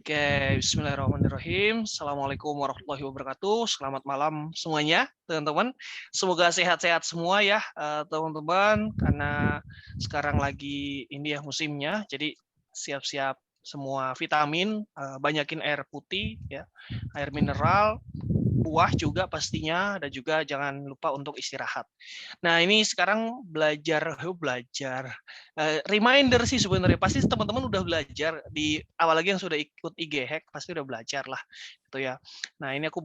Oke, bismillahirrahmanirrahim. Assalamualaikum warahmatullahi wabarakatuh. Selamat malam semuanya, teman-teman. Semoga sehat-sehat semua ya, teman-teman. Karena sekarang lagi ini ya musimnya, jadi siap-siap semua vitamin, banyakin air putih ya, air mineral, buah juga pastinya, dan juga jangan lupa untuk istirahat. Nah, ini sekarang reminder sih sebenarnya. Pasti teman-teman udah belajar di awal lagi yang sudah ikut IG Hack pasti udah belajar lah gitu ya. Nah, ini aku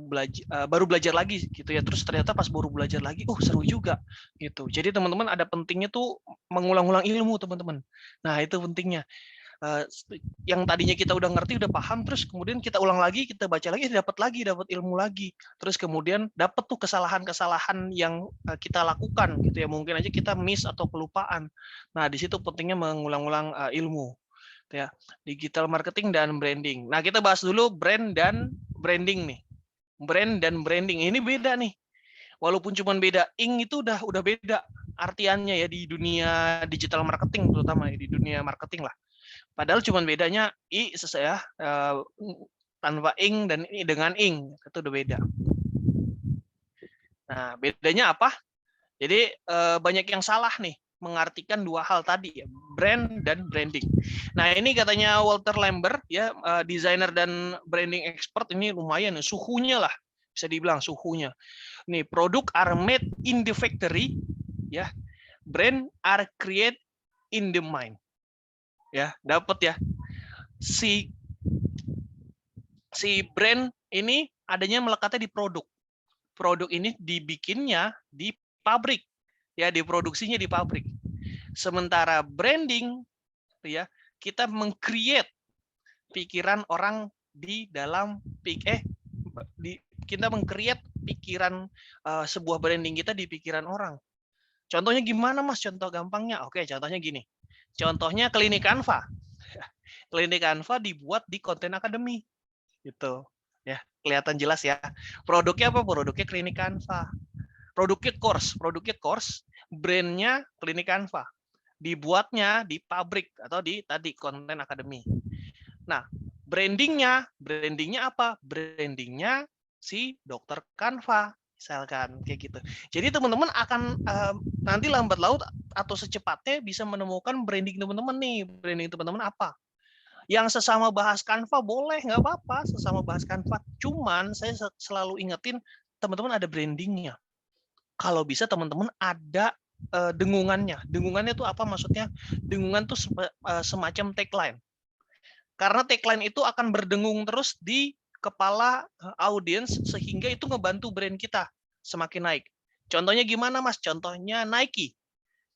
baru belajar lagi gitu ya. Terus ternyata pas baru belajar lagi, seru juga gitu. Jadi teman-teman ada pentingnya tuh mengulang-ulang ilmu, teman-teman. Nah, itu pentingnya. Uh, yang tadinya kita udah ngerti, udah paham, terus kemudian kita ulang lagi, kita baca lagi, dapat ilmu lagi. Terus kemudian dapat tuh kesalahan-kesalahan yang kita lakukan gitu ya. Mungkin aja kita miss atau kelupaan. Nah, di situ pentingnya mengulang-ulang ilmu ya. Digital marketing dan branding. Nah, kita bahas dulu brand dan branding nih. Brand dan branding ini beda nih. Walaupun cuma beda ing itu udah beda artiannya ya di dunia digital marketing, terutama di dunia marketing lah. Padahal cuma bedanya i ya, tanpa ing dan i dengan ing itu udah beda. Nah, bedanya apa? Jadi banyak yang salah nih mengartikan dua hal tadi ya, brand dan branding. Nah, ini katanya Walter Lambert ya, desainer dan branding expert, ini lumayan suhunya lah, bisa dibilang suhunya. Nih, produk are made in the factory ya, brand are create in the mind. Ya, dapat ya. Si brand ini adanya melekatnya di produk. Produk ini dibikinnya di pabrik, ya, diproduksinya di pabrik. Sementara branding, ya, kita meng-create pikiran orang di dalam kita meng-create pikiran sebuah branding kita di pikiran orang. Contohnya gimana, Mas? Contoh gampangnya. Oke, contohnya gini. Contohnya Klinik Canva. Klinik Canva dibuat di Content Academy. Gitu. Ya, kelihatan jelas ya. Produknya apa? Produknya Klinik Canva. Produknya course, brandnya Klinik Canva. Dibuatnya di pabrik atau di tadi Content Academy. Nah, brandingnya apa? Brandingnya si dokter Canva, misalkan kayak gitu. Jadi teman-teman akan nanti lambat laut atau secepatnya bisa menemukan branding teman-teman nih. Branding teman-teman apa? Yang sesama bahas Canva boleh, nggak apa-apa sesama bahas Canva. Cuman saya selalu ingetin teman-teman ada brandingnya. Kalau bisa teman-teman ada dengungannya. Dengungannya itu apa maksudnya? Dengungan tuh semacam tagline. Karena tagline itu akan berdengung terus di kepala audiens sehingga itu ngebantu brand kita semakin naik. Contohnya gimana, Mas? Contohnya Nike.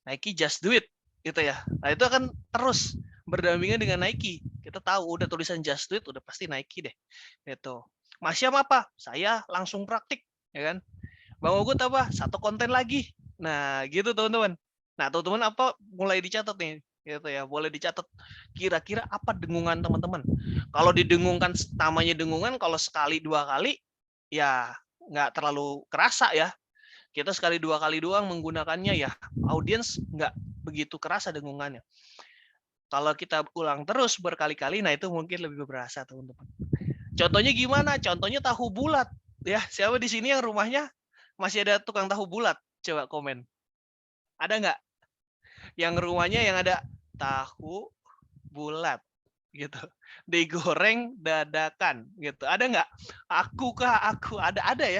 Nike just do it gitu ya. Nah, itu akan terus berdampingan dengan Nike. Kita tahu udah tulisan just do it udah pasti Nike deh. Gitu. Mas Syam apa? Saya langsung praktik, ya kan? Bang Ugut apa? Satu konten lagi. Nah, gitu teman-teman. Nah, teman-teman apa mulai dicatat nih, gitu ya. Boleh dicatat kira-kira apa dengungan teman-teman. Kalau didengungkan namanya dengungan, kalau sekali dua kali ya nggak terlalu kerasa ya. Kita sekali dua kali doang menggunakannya ya, audiens nggak begitu kerasa dengungannya. Kalau kita ulang terus berkali-kali, nah itu mungkin lebih berasa, teman-teman. Contohnya gimana? Contohnya tahu bulat. Ya, siapa di sini yang rumahnya masih ada tukang tahu bulat? Coba komen. Ada nggak? Yang rumahnya yang ada tahu bulat gitu, digoreng dadakan gitu. Ada nggak? Aku ada ya.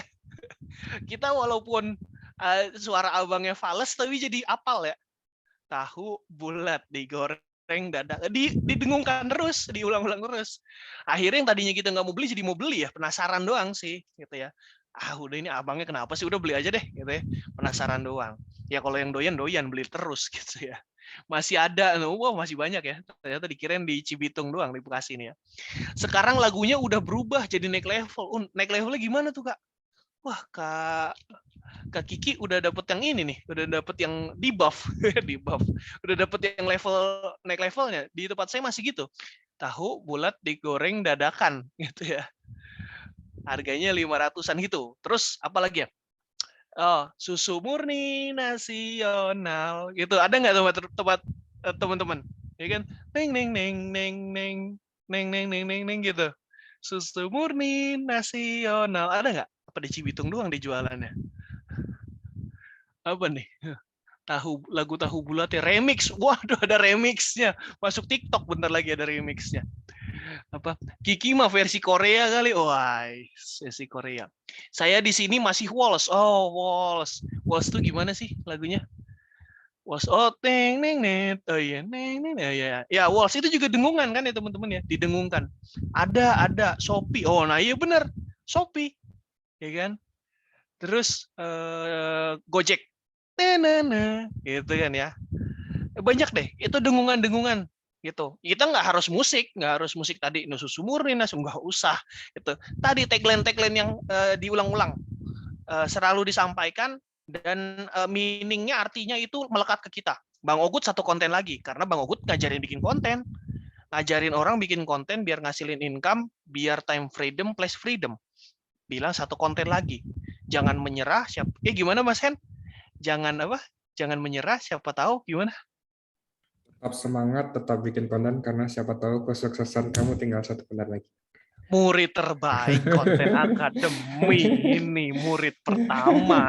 Kita walaupun suara abangnya fales tapi jadi apal ya. Tahu bulat digoreng dadakan, didengungkan terus, diulang-ulang terus. Akhirnya yang tadinya kita nggak mau beli jadi mau beli ya, penasaran doang sih gitu ya. Udah ini abangnya kenapa sih, udah beli aja deh gitu ya, penasaran doang. Ya kalau yang doyan beli terus gitu ya. Masih ada, wah masih banyak ya. Ternyata dikirain di Cibitung doang di Bekasi ini ya. Sekarang lagunya udah berubah jadi naik level. Naik levelnya gimana tuh, Kak? Wah, Kak Kiki udah dapet yang ini nih, udah dapet yang di buff, di buff, udah dapet yang level naik levelnya. Di tempat saya masih gitu, tahu bulat digoreng dadakan gitu ya, harganya 500-an gitu. Terus apa lagi ya? Oh, susu murni nasional gitu. Ada nggak tempat teman-teman? Ya kan? Neng neng neng neng neng. neng gitu. Susu murni nasional. Ada nggak? Apa di Cibitung doang dijualannya? Apa nih? Lagu tahu bulat ya remix. Waduh, ada remixnya. Masuk TikTok bentar lagi ada remixnya. Apa? Kiki mah versi Korea kali. Wah, versi Korea. Saya di sini masih Walls. Oh, Walls. Walls tuh gimana sih lagunya? Walls oh teng neng net. Oh iya, neng neng ya. Ya, Walls itu juga dengungan kan ya teman-teman ya, didengungkan. Ada Shopee. Oh, nah iya benar. Shopee. Ya kan? Terus Gojek. Tenana, gitu kan ya. Banyak deh, itu dengungan-dengungan gitu. Kita nggak harus musik tadi susu murni, nggak usah. Itu tadi tagline yang diulang-ulang selalu disampaikan dan meaningnya artinya itu melekat ke kita. Bang Ogut satu konten lagi karena Bang Ogut ngajarin bikin konten, ngajarin orang bikin konten biar ngasilin income, biar time freedom plus freedom. Bilang satu konten lagi, jangan menyerah. Gimana Mas Hen? Jangan apa? Jangan menyerah. Siapa tahu gimana? Tetap semangat, tetap bikin konten karena siapa tahu kesuksesan kamu tinggal 1 bulan lagi. Murid terbaik konten akademi ini murid pertama.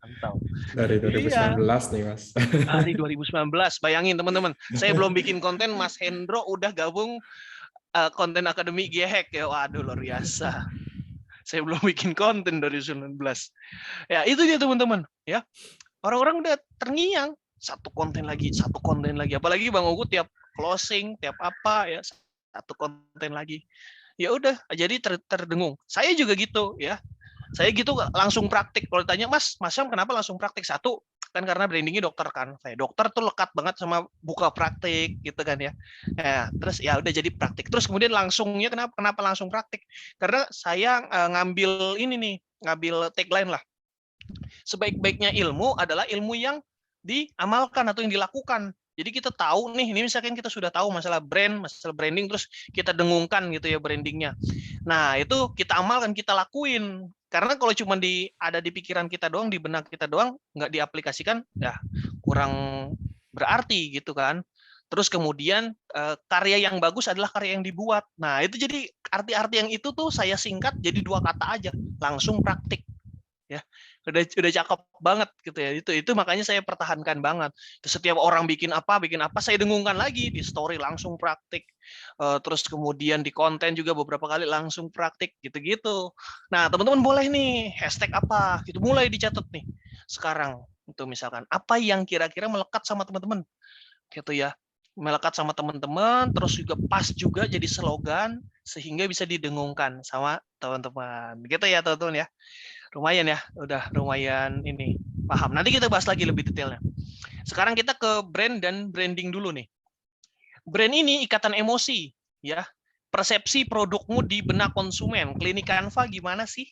Mantap. Dari 2019 Iya. nih Mas. Dari 2019. Bayangin teman-teman, saya belum bikin konten, Mas Hendro udah gabung konten akademi GHEK ya. Waduh luar biasa. Saya belum bikin konten dari 2019. Ya itu dia teman-teman. Ya orang-orang udah terngiang satu konten lagi. Apalagi Bang Ogut tiap closing, tiap apa ya satu konten lagi. Ya udah jadi terdengung. Saya juga gitu ya. Saya gitu langsung praktik. Kalau ditanya Mas Syam kenapa langsung praktik? Satu kan karena brandingnya dokter kan. Saya dokter tuh lekat banget sama buka praktik gitu kan ya. Terus ya udah jadi praktik. Terus kemudian langsungnya kenapa langsung praktik? Karena saya ngambil tagline lah. Sebaik-baiknya ilmu adalah ilmu yang diamalkan atau yang dilakukan. Jadi kita tahu nih, ini misalkan kita sudah tahu masalah branding, terus kita dengungkan gitu ya brandingnya. Nah itu kita amalkan, kita lakuin. Karena kalau cuma ada di pikiran kita doang, di benak kita doang, nggak diaplikasikan, ya kurang berarti gitu kan. Terus kemudian karya yang bagus adalah karya yang dibuat. Nah itu jadi arti-arti yang itu tuh saya singkat jadi 2 kata aja, langsung praktik. Ya udah cakep banget gitu ya, itu makanya saya pertahankan banget. Setiap orang bikin apa saya dengungkan lagi di story, langsung praktik. Terus kemudian di konten juga beberapa kali langsung praktik gitu-gitu. Nah teman-teman boleh nih hashtag apa gitu, mulai dicatat nih sekarang. Itu misalkan apa yang kira-kira melekat sama teman-teman gitu ya, melekat sama teman-teman, terus juga pas juga jadi slogan sehingga bisa didengungkan sama teman-teman gitu ya teman-teman ya. Lumayan ya, udah lumayan ini paham. Nanti kita bahas lagi lebih detailnya. Sekarang kita ke brand dan branding dulu nih. Brand ini ikatan emosi, ya. Persepsi produkmu di benak konsumen. Klinik Canva gimana sih?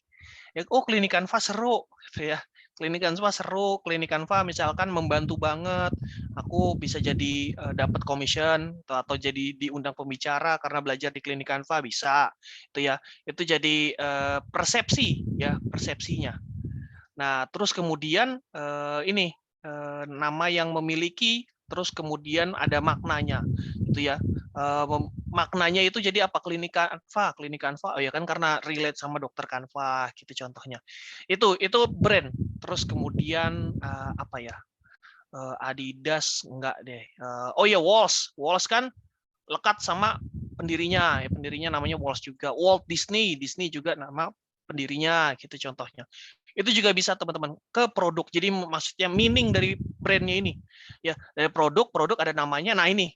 Ya, Klinik Canva seru, gitu ya. Klinik Canva seru, Klinik Canva misalkan membantu banget. Aku bisa jadi dapat commission atau jadi diundang pembicara karena belajar di Klinik Canva bisa. Itu ya. Itu jadi persepsi ya, persepsinya. Nah, terus kemudian ini nama yang memiliki, terus kemudian ada maknanya, gitu ya. Maknanya itu jadi apa? Klinik Canva, oh ya kan karena relate sama dokter Canva, gitu contohnya. Itu brand. Terus kemudian apa ya? Adidas enggak deh. Oh ya Walls kan lekat sama pendirinya, pendirinya namanya Walls juga. Walt Disney juga nama pendirinya, gitu contohnya. Itu juga bisa teman-teman ke produk. Jadi maksudnya meaning dari brandnya ini, ya dari produk ada namanya. Nah ini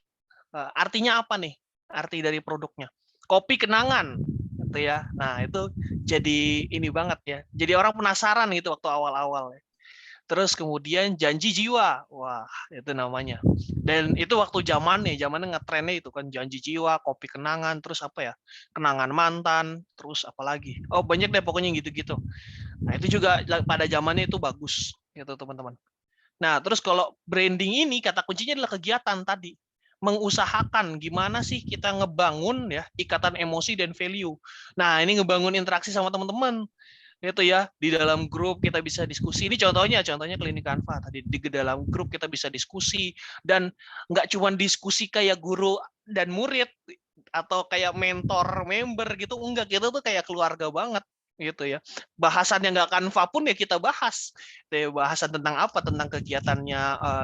artinya apa nih? Arti dari produknya. Kopi kenangan, gitu ya. Nah itu jadi ini banget ya. Jadi orang penasaran gitu waktu awal-awal. Terus kemudian janji jiwa, wah itu namanya. Dan itu waktu zamannya ngetrennya itu kan janji jiwa, kopi kenangan, terus apa ya, kenangan mantan, terus apa lagi? Oh banyak deh pokoknya gitu-gitu. Nah itu juga pada zamannya itu bagus gitu teman-teman. Nah terus kalau branding ini kata kuncinya adalah kegiatan tadi, mengusahakan gimana sih kita ngebangun ya ikatan emosi dan value. Nah ini ngebangun interaksi sama teman-teman itu ya, di dalam grup kita bisa diskusi. Ini contohnya Klinik Canva tadi, di dalam grup kita bisa diskusi, dan nggak cuma diskusi kayak guru dan murid, atau kayak mentor member gitu, enggak, kita tuh kayak keluarga banget gitu ya. Bahasan yang nggak Canva pun ya kita bahas. Bahasan tentang apa? Tentang kegiatannya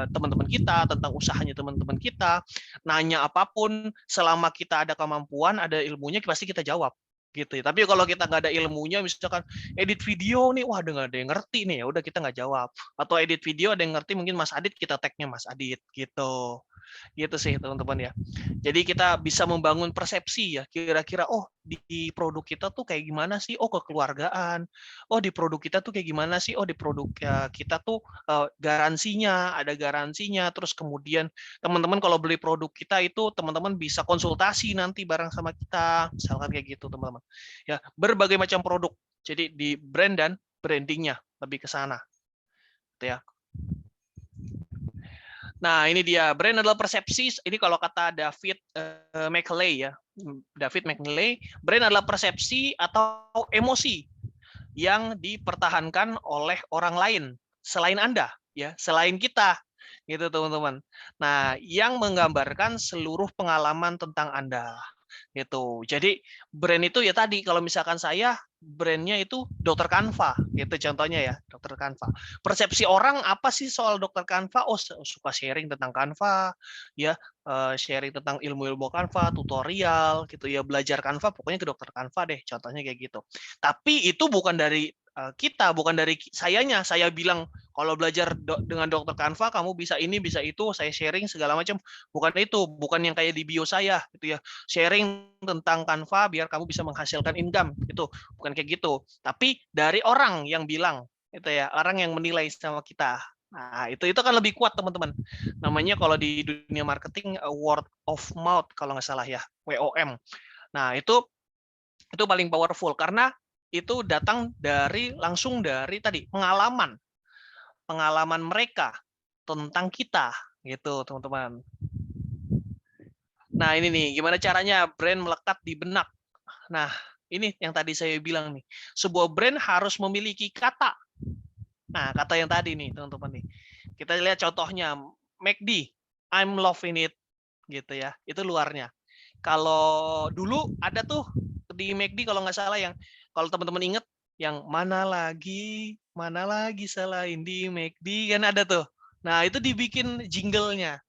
teman-teman kita, tentang usahanya teman-teman kita. Nanya apapun, selama kita ada kemampuan, ada ilmunya, pasti kita jawab gitu ya. Tapi kalau kita nggak ada ilmunya, misalkan edit video nih, wah nggak ada yang ngerti nih, ya udah kita nggak jawab. Atau edit video ada yang ngerti, mungkin Mas Adit, kita tag-nya Mas Adit gitu. Gitu sih teman-teman ya. Jadi kita bisa membangun persepsi ya, kira-kira oh di produk kita tuh kayak gimana sih? Oh kekeluargaan. Oh di produk kita tuh kayak gimana sih? Oh di produk kita tuh garansinya, ada garansinya. Terus kemudian teman-teman kalau beli produk kita itu teman-teman bisa konsultasi nanti bareng sama kita, misalkan kayak gitu teman-teman. Ya, berbagai macam produk. Jadi di brand dan brandingnya lebih ke sana. Gitu ya. Nah, ini dia, brand adalah persepsi. Ini kalau kata David McLay ya. David McLay, brand adalah persepsi atau emosi yang dipertahankan oleh orang lain selain Anda, ya, selain kita. Gitu, teman-teman. Nah, yang menggambarkan seluruh pengalaman tentang Anda. Gitu. Jadi brand itu ya tadi, kalau misalkan saya brandnya itu Dokter Kanva, gitu contohnya ya, Dokter Kanva. Persepsi orang apa sih soal Dokter Kanva? Oh, suka sharing tentang Kanva, ya, sharing tentang ilmu-ilmu Kanva, tutorial, gitu ya, belajar Kanva, pokoknya ke Dokter Kanva deh, contohnya kayak gitu. Tapi itu bukan dari kita, bukan dari sayanya. Saya bilang kalau belajar dengan Dokter Kanva, kamu bisa ini, bisa itu, saya sharing segala macam. Bukan itu, bukan yang kayak di bio saya, gitu ya. Sharing tentang Canva biar kamu bisa menghasilkan income, gitu. Bukan kayak gitu. Tapi dari orang yang bilang, itu ya, orang yang menilai sama kita. Nah, itu kan lebih kuat, teman-teman. Namanya kalau di dunia marketing word of mouth kalau nggak salah ya, WOM. Nah, itu paling powerful karena itu datang langsung dari tadi pengalaman mereka tentang kita, gitu, teman-teman. Nah, ini nih, gimana caranya brand melekat di benak. Nah, ini yang tadi saya bilang nih. Sebuah brand harus memiliki kata. Nah, kata yang tadi nih, teman-teman nih. Kita lihat contohnya, McD, I'm loving it, gitu ya. Itu luarnya. Kalau dulu ada tuh di McD kalau nggak salah yang, kalau teman-teman inget, yang mana lagi selain di McD, kan ada tuh. Nah, itu dibikin jingle-nya.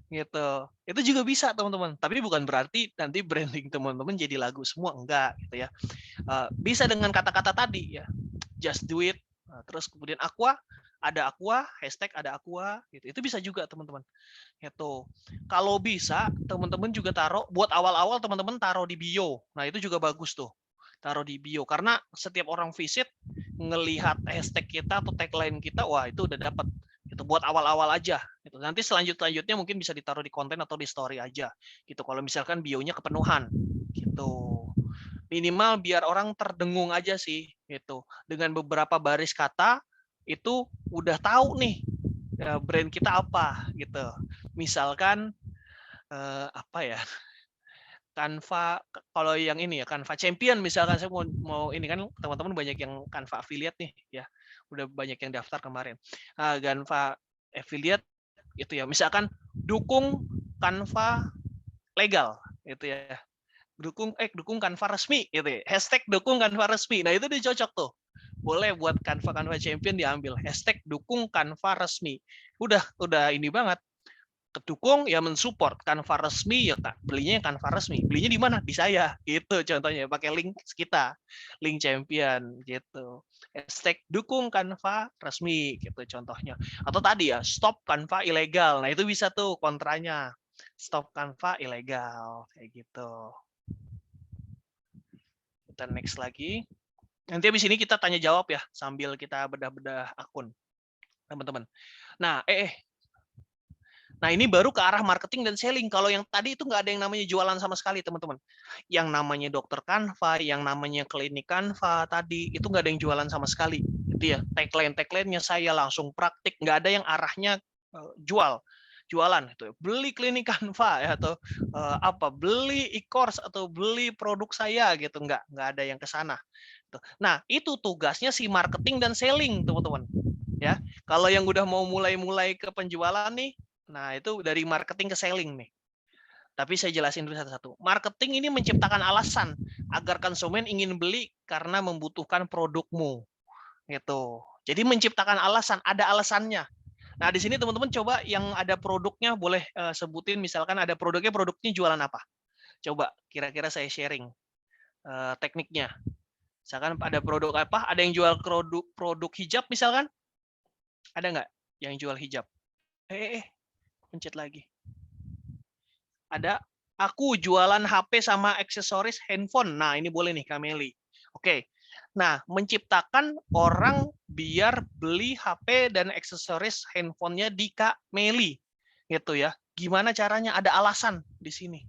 Gitu. Itu juga bisa teman-teman. Tapi bukan berarti nanti branding teman-teman jadi lagu semua, enggak gitu ya. Bisa dengan kata-kata tadi ya. Just do it. Terus kemudian ada aqua, hashtag ada aqua gitu. Itu bisa juga teman-teman. Itu. Kalau bisa teman-teman juga taruh buat awal-awal, teman-teman taruh di bio. Nah, itu juga bagus tuh. Taruh di bio karena setiap orang visit ngelihat hashtag kita atau tagline kita, wah itu udah dapat. Itu buat awal-awal aja. Gitu. Nanti selanjutnya mungkin bisa ditaruh di konten atau di story aja. Gitu. Kalau misalkan bionya kepenuhan. Gitu. Minimal biar orang terdengung aja sih. Gitu. Dengan beberapa baris kata itu udah tahu nih brand kita apa. Gitu. Misalkan apa ya? Canva, kalau yang ini ya Canva Champion misalkan, saya mau ini kan teman-teman banyak yang Canva affiliate nih ya, udah banyak yang daftar kemarin. Canva affiliate itu ya, misalkan dukung Canva legal itu ya, dukung Canva resmi gitu ya, hashtag dukung Canva resmi. Nah itu dia cocok tuh, boleh buat Canva Champion diambil hashtag dukung Canva resmi. Udah ini banget. Kedukung ya mensupport Canva resmi ya belinya Canva resmi, belinya di mana, di saya gitu contohnya, pakai link kita, link champion gitu, hashtag dukung Canva resmi gitu contohnya. Atau tadi ya stop Canva ilegal, nah itu bisa tuh kontranya, stop Canva ilegal kayak gitu. Kita next lagi, nanti habis ini kita tanya jawab ya sambil kita bedah-bedah akun teman-teman. Nah Nah, ini baru ke arah marketing dan selling. Kalau yang tadi itu nggak ada yang namanya jualan sama sekali, teman-teman. Yang namanya dokter Canva, yang namanya klinik Canva tadi, itu nggak ada yang jualan sama sekali. Itu ya, tagline-nya saya langsung praktik. Nggak ada yang arahnya jualan itu. Beli klinik Canva ya, atau beli e-course atau beli produk saya gitu. Nggak ada yang ke sana. Nah, itu tugasnya si marketing dan selling, teman-teman. Ya, kalau yang udah mau mulai ke penjualan nih, nah, itu dari marketing ke selling nih. Tapi saya jelasin dulu satu-satu. Marketing ini menciptakan alasan agar konsumen ingin beli karena membutuhkan produkmu. Gitu. Jadi menciptakan alasan, ada alasannya. Nah, di sini teman-teman coba yang ada produknya boleh sebutin, misalkan ada produknya jualan apa? Coba kira-kira saya sharing tekniknya. Misalkan ada produk apa? Ada yang jual produk hijab misalkan? Ada nggak yang jual hijab? Pencet lagi. Ada, aku jualan HP sama aksesoris handphone. Nah, ini boleh nih Kak Meli. Oke. Nah, menciptakan orang biar beli HP dan aksesoris handphonenya di Kak Meli. Gitu ya. Gimana caranya? Ada alasan di sini.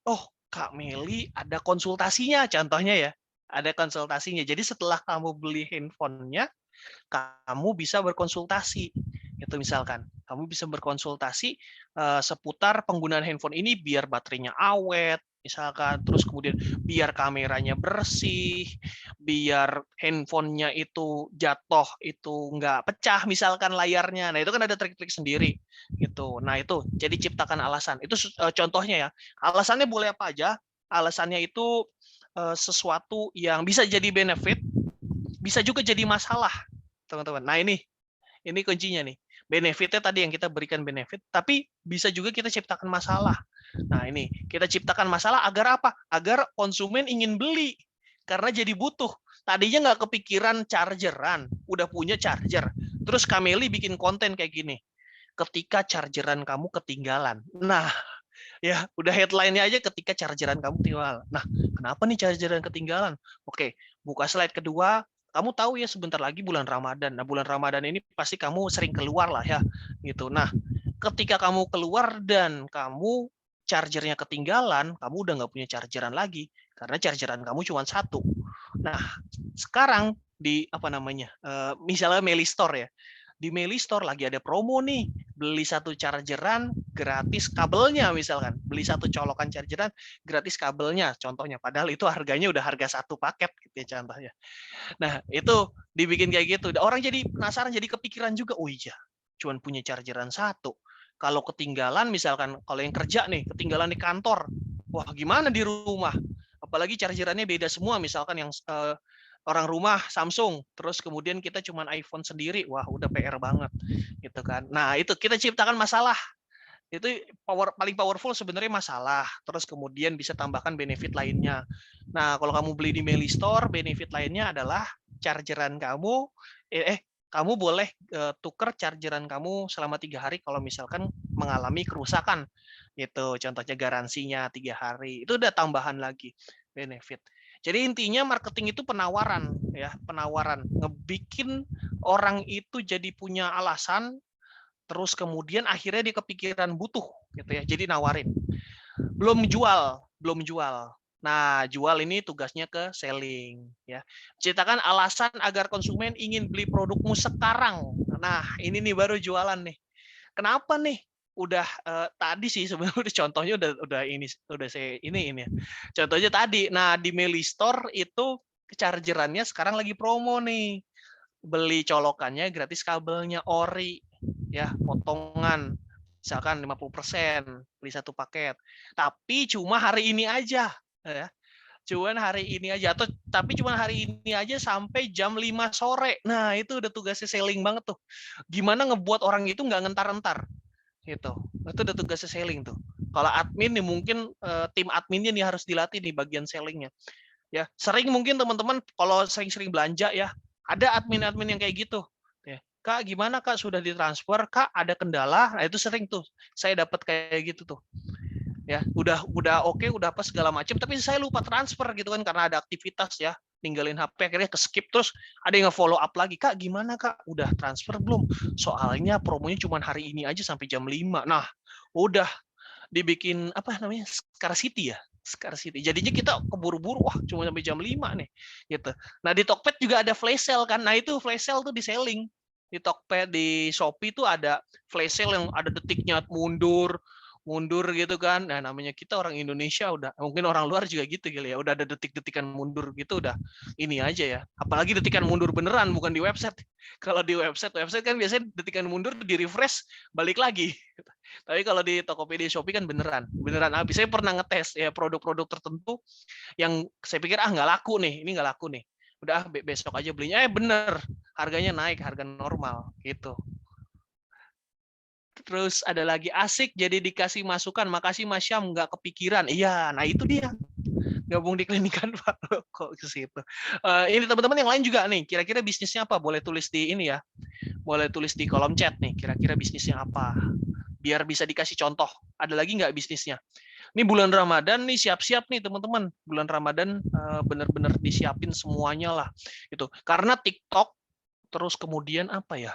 Oh, Kak Meli ada konsultasinya, contohnya ya. Ada konsultasinya. Jadi setelah kamu beli handphonenya, kamu bisa berkonsultasi. Itu misalkan, kamu bisa berkonsultasi seputar penggunaan handphone ini biar baterainya awet, misalkan, terus kemudian biar kameranya bersih, biar handphonenya itu jatuh itu nggak pecah misalkan layarnya. Nah, itu kan ada trik-trik sendiri gitu. Nah, itu jadi ciptakan alasan. Itu contohnya ya. Alasannya boleh apa aja? Alasannya itu sesuatu yang bisa jadi benefit, bisa juga jadi masalah, teman-teman. Nah, ini kuncinya nih. Benefitnya tadi yang kita berikan benefit, tapi bisa juga kita ciptakan masalah. Nah, ini kita ciptakan masalah agar apa? Agar konsumen ingin beli karena jadi butuh. Tadinya nggak kepikiran chargeran, udah punya charger. Terus Kameli bikin konten kayak gini. Ketika chargeran kamu ketinggalan. Nah, ya udah headline-nya aja ketika chargeran kamu ketinggalan. Nah, kenapa nih chargeran ketinggalan? Oke, buka slide kedua. Kamu tahu ya sebentar lagi bulan Ramadan. Nah, bulan Ramadan ini pasti kamu sering keluar lah ya, gitu. Nah, ketika kamu keluar dan kamu chargernya ketinggalan, kamu udah nggak punya chargeran lagi karena chargeran kamu cuma satu. Nah, sekarang di apa namanya? Misalnya Meli Store ya. Di Meli Store lagi ada promo nih, beli satu chargeran gratis kabelnya misalkan, beli satu colokan chargeran gratis kabelnya contohnya, padahal itu harganya udah harga satu paket gitu ya contohnya. Nah, itu dibikin kayak gitu, orang jadi penasaran, jadi kepikiran juga, oh iya cuman punya chargeran satu, kalau ketinggalan misalkan, kalau yang kerja nih ketinggalan di kantor, wah gimana di rumah, apalagi chargerannya beda semua, misalkan yang orang rumah Samsung, terus kemudian kita cuma iPhone sendiri, wah udah PR banget, gitu kan. Nah, itu kita ciptakan masalah. Itu paling powerful sebenarnya masalah, terus kemudian bisa tambahkan benefit lainnya. Nah, kalau kamu beli di Meli Store, benefit lainnya adalah chargeran kamu, kamu boleh tuker chargeran kamu selama 3 hari kalau misalkan mengalami kerusakan. Gitu, contohnya garansinya 3 hari. Itu udah tambahan lagi benefit. Jadi intinya marketing itu penawaran ya, penawaran, ngebikin orang itu jadi punya alasan, terus kemudian akhirnya dia kepikiran butuh gitu ya. Jadi nawarin. Belum jual, belum jual. Nah, jual ini tugasnya ke selling ya. Ciptakan alasan agar konsumen ingin beli produkmu sekarang. Nah, ini nih baru jualan nih. Kenapa nih? Udah tadi sih sebenarnya contohnya udah saya ini ya. Contohnya tadi. Nah, di Meli Store itu chargerannya sekarang lagi promo nih. Beli colokannya gratis kabelnya ori ya, potongan. Misalkan 50%, beli satu paket. Tapi cuma hari ini aja ya. Cuman hari ini aja tapi cuma hari ini aja sampai jam 5 sore. Nah, itu udah tugasnya selling banget tuh. Gimana ngebuat orang itu nggak ngentar-entar gitu. Itu udah tugasnya selling tuh. Kalau admin nih mungkin tim adminnya nih harus dilatih nih bagian sellingnya. Ya, sering mungkin teman-teman kalau sering-sering belanja ya, ada admin-admin yang kayak gitu. Ya, Kak, gimana Kak sudah ditransfer? Kak, ada kendala? Nah, itu sering tuh. Saya dapat kayak gitu tuh. Ya, udah oke, udah apa segala macam, tapi saya lupa transfer gitu kan karena ada aktivitas ya, ninggalin HP akhirnya ke skip, terus ada yang nge-follow up lagi, Kak gimana Kak, udah transfer belum? Soalnya promonya cuma hari ini aja sampai jam 5. Nah, udah dibikin apa namanya? Scarcity ya. Scarcity. Jadinya kita keburu-buru, wah cuma sampai jam 5 nih gitu. Nah, di Tokped juga ada flash sale kan. Nah, itu flash sale tuh di selling. Di Tokped, di Shopee tuh ada flash sale yang ada detiknya mundur, mundur gitu kan. Nah, namanya kita orang Indonesia udah, mungkin orang luar juga gitu kali ya, udah ada detik-detikan mundur gitu udah ini aja ya. Apalagi detikan mundur beneran, bukan di website. Kalau di website kan biasanya detikan mundur di refresh balik lagi. Tapi kalau di Tokopedia Shopee kan beneran habis. Saya pernah ngetes ya produk-produk tertentu yang saya pikir nggak laku nih, ini nggak laku nih. Udah besok aja belinya, bener harganya naik, harga normal gitu. Terus ada lagi asik jadi dikasih masukan, makasih Mas Syam nggak kepikiran. Iya, nah itu dia gabung di klinikan Pak. Kok ke situ. Ini teman-teman yang lain juga nih, kira-kira bisnisnya apa? Boleh tulis di ini ya, boleh tulis di kolom chat nih, kira-kira bisnisnya apa? Biar bisa dikasih contoh. Ada lagi nggak bisnisnya? Ini bulan Ramadan nih, siap-siap nih teman-teman. Bulan Ramadan bener-bener disiapin semuanya lah. Gitu. Karena TikTok, terus kemudian apa ya?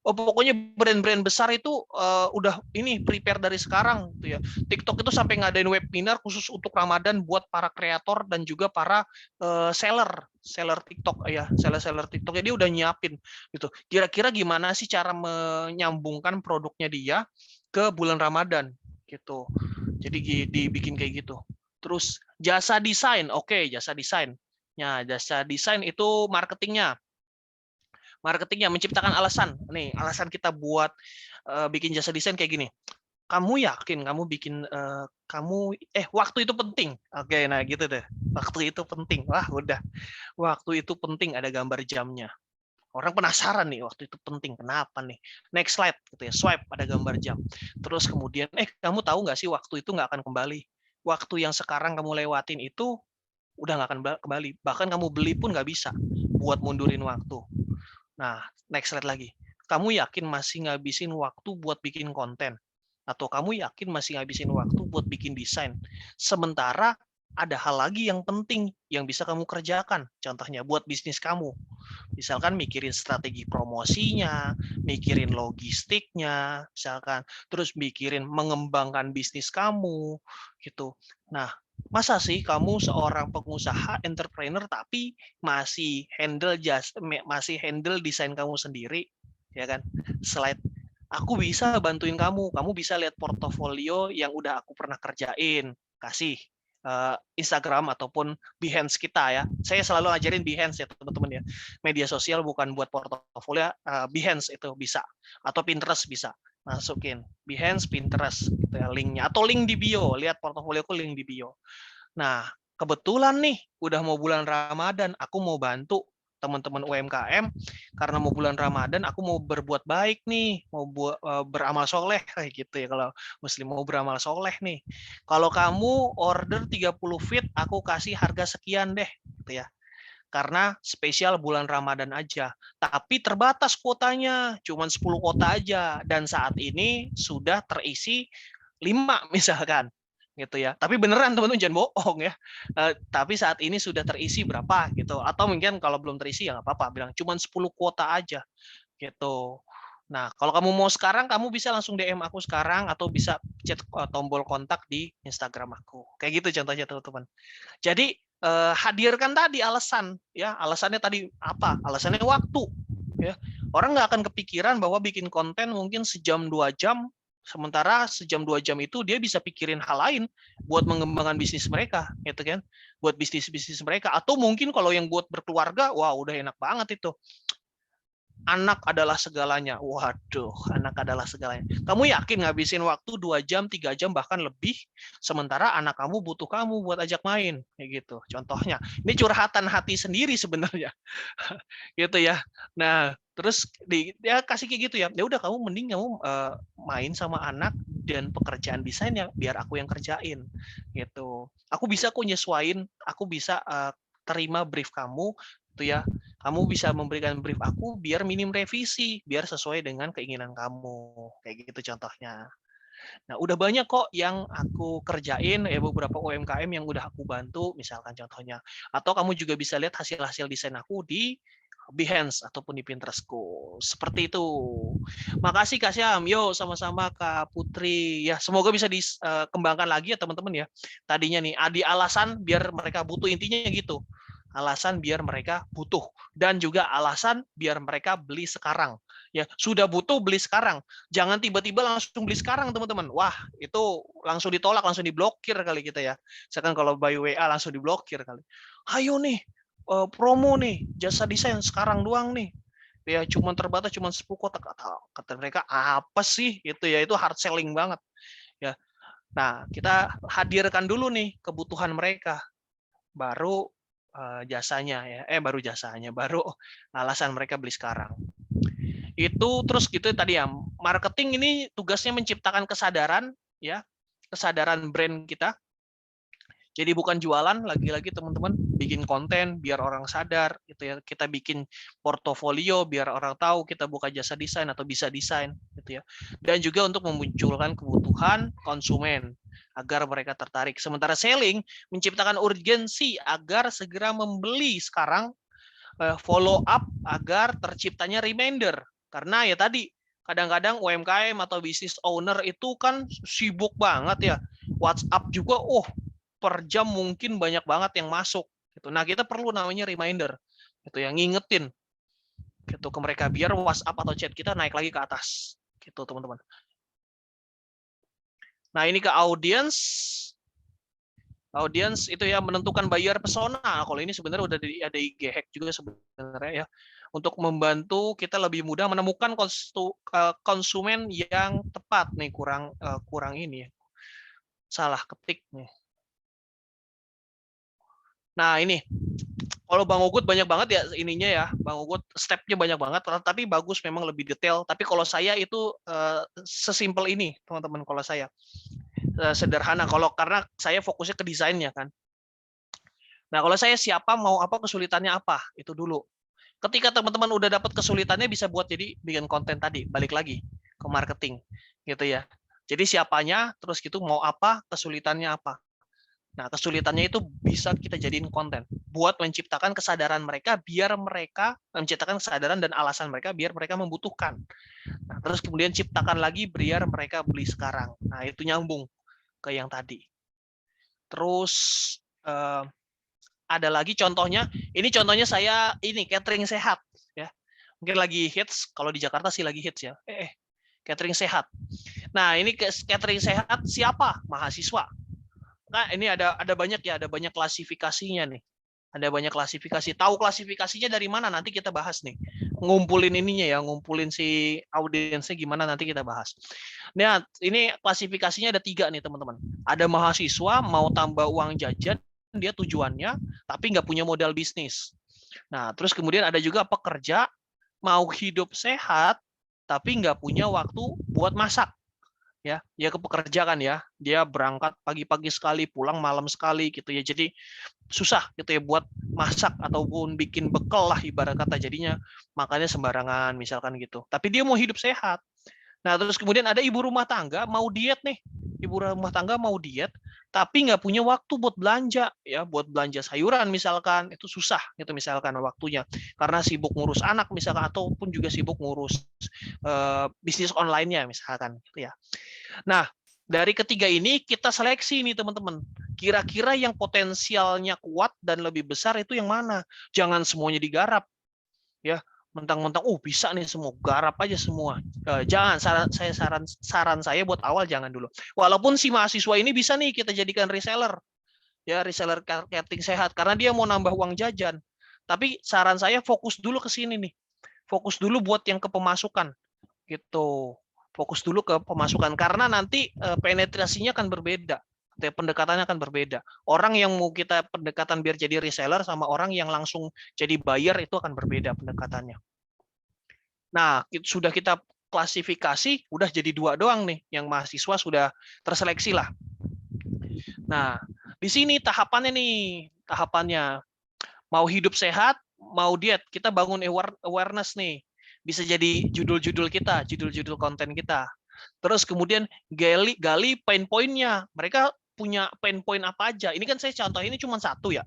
Oh, pokoknya brand-brand besar itu udah ini prepare dari sekarang gitu ya. TikTok itu sampai ngadain webinar khusus untuk Ramadan buat para kreator dan juga para seller TikTok ya, seller TikTok. Jadi udah nyiapin gitu. Kira-kira gimana sih cara menyambungkan produknya dia ke bulan Ramadan gitu. Jadi dibikin kayak gitu. Terus jasa desain, oke, jasa desain. Ya, jasa desain itu marketingnya menciptakan alasan. Nih, alasan kita buat bikin jasa desain kayak gini. Kamu yakin kamu bikin waktu itu penting. Oke, nah gitu deh. Waktu itu penting. Wah, udah. Waktu itu penting, ada gambar jamnya. Orang penasaran nih, waktu itu penting. Kenapa nih? Next slide gitu ya. Swipe, ada gambar jam. Terus kemudian kamu tahu nggak sih waktu itu nggak akan kembali. Waktu yang sekarang kamu lewatin itu udah nggak akan kembali. Bahkan kamu beli pun nggak bisa buat mundurin waktu. Nah, next slide lagi. Kamu yakin masih ngabisin waktu buat bikin konten? Atau kamu yakin masih ngabisin waktu buat bikin desain? Sementara ada hal lagi yang penting yang bisa kamu kerjakan. Contohnya buat bisnis kamu. Misalkan mikirin strategi promosinya, mikirin logistiknya, misalkan. Terus mikirin mengembangkan bisnis kamu, gitu. Nah, masa sih kamu seorang pengusaha entrepreneur tapi masih handle desain kamu sendiri, ya kan? Slide, aku bisa bantuin kamu bisa lihat portofolio yang udah aku pernah kerjain, kasih Instagram ataupun Behance kita ya. Saya selalu ngajarin Behance ya teman-teman ya. Media sosial bukan buat portofolio, Behance itu bisa, atau Pinterest bisa. Masukin Behance, Pinterest gitu ya, linknya, atau link di bio, lihat portofolioku link di bio. Nah, kebetulan nih udah mau bulan Ramadan, aku mau bantu teman-teman UMKM karena mau bulan Ramadan, aku mau berbuat baik nih, mau beramal soleh kayak gitu ya, kalau muslim mau beramal soleh nih. Kalau kamu order 30 feet, aku kasih harga sekian deh gitu ya. Karena spesial bulan Ramadan aja. Tapi terbatas kuotanya, cuma 10 kuota aja, dan saat ini sudah terisi 5 misalkan gitu ya. Tapi beneran teman-teman, jangan bohong ya. Tapi saat ini sudah terisi berapa gitu. Atau mungkin kalau belum terisi ya nggak apa-apa, bilang cuma 10 kuota aja gitu. Nah, kalau kamu mau sekarang, kamu bisa langsung DM aku sekarang atau bisa chat tombol kontak di Instagram aku. Kayak gitu contohnya teman-teman. Jadi hadirkan tadi alasan ya, alasannya tadi apa? Alasannya waktu ya. Orang nggak akan kepikiran bahwa bikin konten mungkin sejam 2 jam, sementara sejam 2 jam itu dia bisa pikirin hal lain buat mengembangkan bisnis mereka, gitu kan? Buat bisnis mereka, atau mungkin kalau yang buat berkeluarga, wah udah enak banget itu. Anak adalah segalanya. Waduh, anak adalah segalanya. Kamu yakin ngabisin waktu 2 jam, 3 jam, bahkan lebih, sementara anak kamu butuh kamu buat ajak main, kayak gitu. Contohnya, ini curhatan hati sendiri sebenarnya, gitu ya. Nah, terus dia kasih kayak gitu ya. Ya udah, kamu mending kamu main sama anak dan pekerjaan desain yang biar aku yang kerjain, gitu. Aku bisa kok nyesuain, aku bisa terima brief kamu, itu ya. Kamu bisa memberikan brief aku biar minim revisi, biar sesuai dengan keinginan kamu. Kayak gitu contohnya. Nah, udah banyak kok yang aku kerjain, ya beberapa UMKM yang udah aku bantu, misalkan contohnya. Atau kamu juga bisa lihat hasil-hasil desain aku di Behance ataupun di Pinterestku. Seperti itu. Makasih Kak Syam. Yo, sama-sama Kak Putri. Ya, semoga bisa dikembangkan lagi ya teman-teman ya. Tadinya nih, adi alasan biar mereka butuh, intinya gitu. Alasan biar mereka butuh, dan juga alasan biar mereka beli sekarang Ya, sudah butuh beli sekarang. Jangan tiba-tiba langsung beli sekarang, teman-teman. Wah, itu langsung ditolak, langsung diblokir kali kita ya. Misalkan kalau by WA langsung diblokir kali. Ayo nih, promo nih, jasa desain sekarang doang nih. Ya, cuma terbatas, cuma 10 kotak. Kata mereka, apa sih? Itu ya, itu hard selling banget. Ya. Nah, kita hadirkan dulu nih kebutuhan mereka. Baru jasanya ya. Baru alasan mereka beli sekarang. Itu terus gitu tadi ya, marketing ini tugasnya menciptakan kesadaran ya, kesadaran brand kita. Jadi bukan jualan, lagi-lagi teman-teman, bikin konten biar orang sadar gitu ya. Kita bikin portofolio biar orang tahu kita buka jasa desain atau bisa desain gitu ya. Dan juga untuk memunculkan kebutuhan konsumen agar mereka tertarik. Sementara selling menciptakan urgensi agar segera membeli sekarang, follow up agar terciptanya reminder. Karena ya tadi, kadang-kadang UMKM atau business owner itu kan sibuk banget ya. WhatsApp juga, per jam mungkin banyak banget yang masuk. Gitu. Nah, kita perlu namanya reminder, gitu yang ngingetin gitu ke mereka biar WhatsApp atau chat kita naik lagi ke atas, gitu teman-teman. Nah, ini ke audience. Audience itu ya menentukan buyer persona. Kalau ini sebenarnya udah ada IG hack juga sebenarnya ya. Untuk membantu kita lebih mudah menemukan konsumen yang tepat nih, kurang ini ya. Salah ketik nih. Nah, ini kalau Bang Ugut banyak banget ya ininya ya. Bang Ugut stepnya banyak banget, tapi bagus memang lebih detail. Tapi kalau saya itu sesimpel ini, teman-teman, kalau saya. Sederhana karena saya fokusnya ke desainnya kan. Nah, kalau saya siapa, mau apa, kesulitannya apa, itu dulu. Ketika teman-teman udah dapat kesulitannya, bisa buat jadi bikin konten tadi, balik lagi ke marketing gitu ya. Jadi siapanya, terus gitu mau apa, kesulitannya apa. Nah, kesulitannya itu bisa kita jadiin konten buat menciptakan kesadaran mereka biar mereka menciptakan kesadaran dan alasan mereka biar mereka membutuhkan. Nah, terus kemudian ciptakan lagi biar mereka beli sekarang. Nah, itu nyambung ke yang tadi. Terus ada lagi contohnya, ini contohnya saya ini catering sehat ya. Mungkin lagi hits, kalau di Jakarta sih lagi hits ya. Catering sehat. Nah, ini catering sehat siapa? Mahasiswa. Nah, ini ada banyak ya, ada banyak klasifikasinya nih. Ada banyak klasifikasi. Tahu klasifikasinya dari mana? Nanti kita bahas nih. Ngumpulin ininya ya, ngumpulin si audiensnya gimana nanti kita bahas. Nah, ini klasifikasinya ada 3 nih teman-teman. Ada mahasiswa mau tambah uang jajan, dia tujuannya, tapi nggak punya modal bisnis. Nah, terus kemudian ada juga pekerja mau hidup sehat, tapi nggak punya waktu buat masak. Ya ke pekerja kan ya, dia berangkat pagi-pagi sekali, pulang malam sekali gitu ya, jadi susah gitu ya buat masak ataupun bikin bekal lah ibarat kata, jadinya makannya sembarangan misalkan gitu, tapi dia mau hidup sehat. Nah, terus kemudian ada ibu rumah tangga mau diet nih, ibu rumah tangga mau diet tapi nggak punya waktu buat belanja ya, buat belanja sayuran misalkan, itu susah gitu misalkan waktunya karena sibuk ngurus anak misalkan, ataupun juga sibuk ngurus bisnis online-nya misalkan gitu ya. Nah, dari ketiga ini kita seleksi nih teman-teman. Kira-kira yang potensialnya kuat dan lebih besar itu yang mana? Jangan semuanya digarap. Ya, mentang-mentang bisa nih semua, garap aja semua. Jangan, saran saya buat awal jangan dulu. Walaupun si mahasiswa ini bisa nih kita jadikan reseller. Ya, reseller catering sehat karena dia mau nambah uang jajan. Tapi saran saya fokus dulu ke sini nih. Fokus dulu buat yang ke pemasukan. Gitu. Fokus dulu ke pemasukan karena nanti penetrasinya akan berbeda, pendekatannya akan berbeda. Orang yang mau kita pendekatan biar jadi reseller sama orang yang langsung jadi buyer itu akan berbeda pendekatannya. Nah, sudah kita klasifikasi, udah jadi 2 doang nih yang mahasiswa sudah terseleksi lah. Nah, di sini tahapannya mau hidup sehat, mau diet, kita bangun awareness nih. Bisa jadi judul-judul kita, judul-judul konten kita. Terus kemudian gali pain point-nya. Mereka punya pain point apa aja. Ini kan saya contoh ini cuma 1 ya.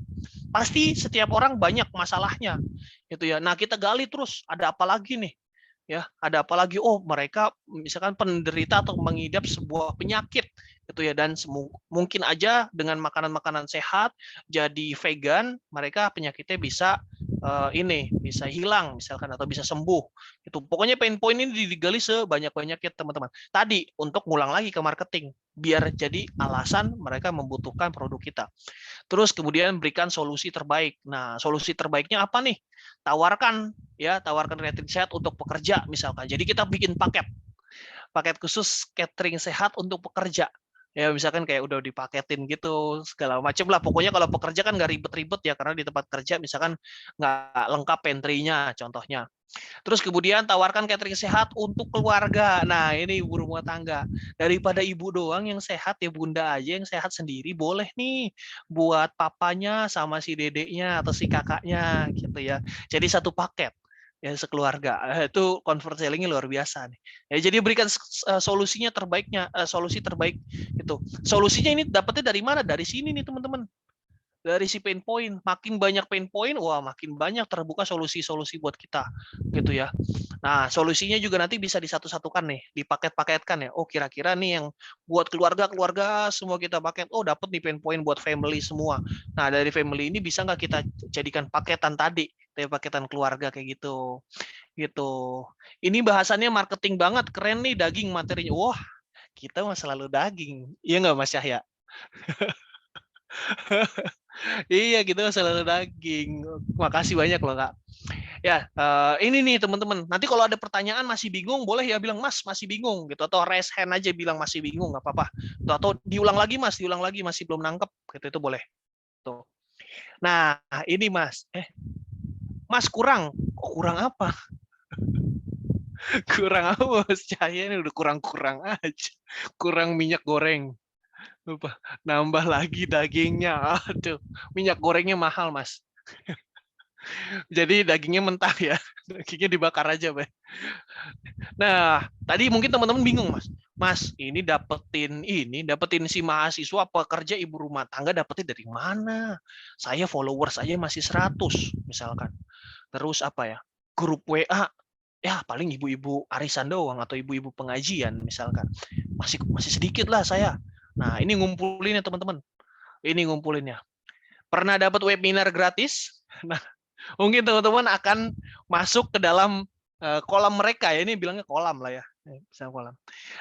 Pasti setiap orang banyak masalahnya. Gitu ya. Nah, kita gali terus, ada apa lagi nih? Ya, ada apa lagi? Mereka misalkan penderita atau mengidap sebuah penyakit gitu ya, dan mungkin aja dengan makanan-makanan sehat jadi vegan, mereka penyakitnya bisa ini bisa hilang misalkan atau bisa sembuh. Itu pokoknya pain point ini digali sebanyak-banyaknya teman-teman. Tadi untuk ngulang lagi ke marketing biar jadi alasan mereka membutuhkan produk kita. Terus kemudian berikan solusi terbaik. Nah, solusi terbaiknya apa nih? Tawarkan catering sehat untuk pekerja misalkan. Jadi kita bikin paket khusus catering sehat untuk pekerja. Ya misalkan kayak udah dipaketin gitu segala macam lah. Pokoknya kalau pekerja kan nggak ribet-ribet ya karena di tempat kerja misalkan nggak lengkap pantry-nya contohnya. Terus kemudian tawarkan catering sehat untuk keluarga. Nah ini ibu rumah tangga. Daripada ibu doang yang sehat ya bunda aja yang sehat sendiri boleh nih buat papanya sama si dedeknya atau si kakaknya gitu ya. Jadi satu paket ya sekeluarga. Itu convert selling-nya luar biasa nih. Ya, jadi berikan solusi terbaik itu. Solusinya ini dapetnya dari mana? Dari sini nih teman-teman. Dari si pain point, makin banyak pain point, wah makin banyak terbuka solusi-solusi buat kita, gitu ya. Nah, solusinya juga nanti bisa disatu-satukan nih, dipaket-paketkan ya. Oh, kira-kira nih yang buat keluarga semua kita paket. Oh, dapat nih pain point buat family semua. Nah, dari family ini bisa nggak kita jadikan paketan tadi, paketan keluarga kayak gitu, gitu. Ini bahasannya marketing banget, keren nih daging materinya. Wah, kita mah selalu daging, iya nggak Mas Yahya? Iya, kita selalu daging. Makasih banyak loh, Kak. Ya, ini nih teman-teman. Nanti kalau ada pertanyaan masih bingung, boleh ya bilang, Mas, masih bingung gitu. Atau raise hand aja bilang masih bingung, nggak apa-apa. Atau diulang lagi, Mas, diulang lagi, masih belum nangkep. Gitu, itu boleh. Tuh. Nah, ini Mas. Mas kurang. Kok kurang apa? Kurang apa, Mas Cahaya? Ini udah kurang-kurang aja. Kurang minyak goreng. Lupa. Nambah lagi dagingnya. Aduh, minyak gorengnya mahal, Mas. Jadi dagingnya mentah ya, dagingnya dibakar aja, Pak. Nah, tadi mungkin teman-teman bingung, Mas. Mas, ini dapetin si mahasiswa pekerja ibu rumah tangga dapetnya dari mana? Saya followers aja masih 100 misalkan. Terus apa ya? Grup WA ya paling ibu-ibu arisan doang atau ibu-ibu pengajian misalkan. Masih sedikit lah saya. Nah, ini ngumpulin ya teman-teman. Ini ngumpulinnya. Pernah dapat webinar gratis? Nah, mungkin teman-teman akan masuk ke dalam kolam mereka ya, ini bilangnya kolam lah ya, bisa kolam.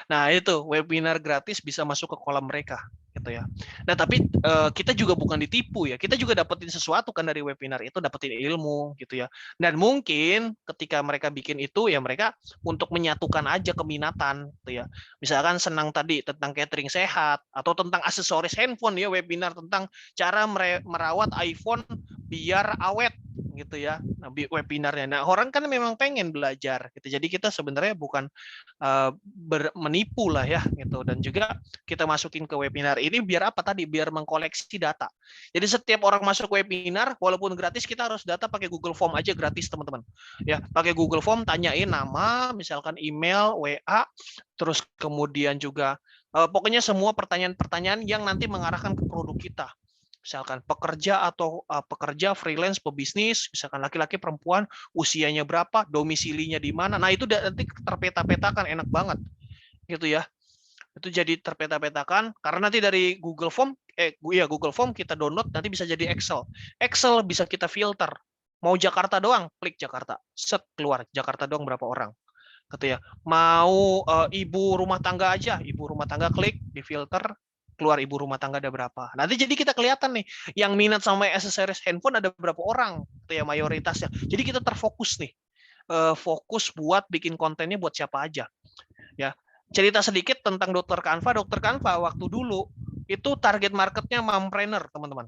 Nah itu webinar gratis bisa masuk ke kolam mereka gitu ya. Nah tapi kita juga bukan ditipu ya, kita juga dapetin sesuatu kan dari webinar itu, dapetin ilmu gitu ya. Dan mungkin ketika mereka bikin itu ya mereka untuk menyatukan aja keminatan gitu ya. Misalkan senang tadi tentang catering sehat atau tentang aksesoris handphone ya, webinar tentang cara merawat iPhone biar awet gitu ya, webinarnya. Nah orang kan memang pengen belajar gitu, jadi kita sebenarnya bukan menipu lah ya gitu. Dan juga kita masukin ke webinar ini biar apa tadi, biar mengkoleksi data. Jadi setiap orang masuk webinar walaupun gratis, kita harus data pakai Google Form aja, gratis teman-teman ya. Pakai Google Form, tanyain nama misalkan, email, WA, terus kemudian juga pokoknya semua pertanyaan-pertanyaan yang nanti mengarahkan ke produk kita. Misalkan pekerja atau pekerja freelance, pebisnis, misalkan laki-laki, perempuan, usianya berapa, domisilinya di mana. Nah itu nanti terpeta-petakan, enak banget gitu ya. Itu jadi terpeta-petakan karena nanti dari Google Form Google Form kita download, nanti bisa jadi Excel bisa kita filter. Mau Jakarta doang, klik Jakarta, set keluar Jakarta doang berapa orang gitu ya. Mau ibu rumah tangga aja, ibu rumah tangga, klik di filter, keluar ibu rumah tangga ada berapa. Nanti jadi kita kelihatan nih yang minat sama aksesoris handphone ada berapa orang gitu ya, mayoritasnya. Jadi kita terfokus nih, fokus buat bikin kontennya buat siapa aja ya. Cerita sedikit tentang Dokter Kanva. Dokter Kanva waktu dulu itu target marketnya mompreneur, teman-teman.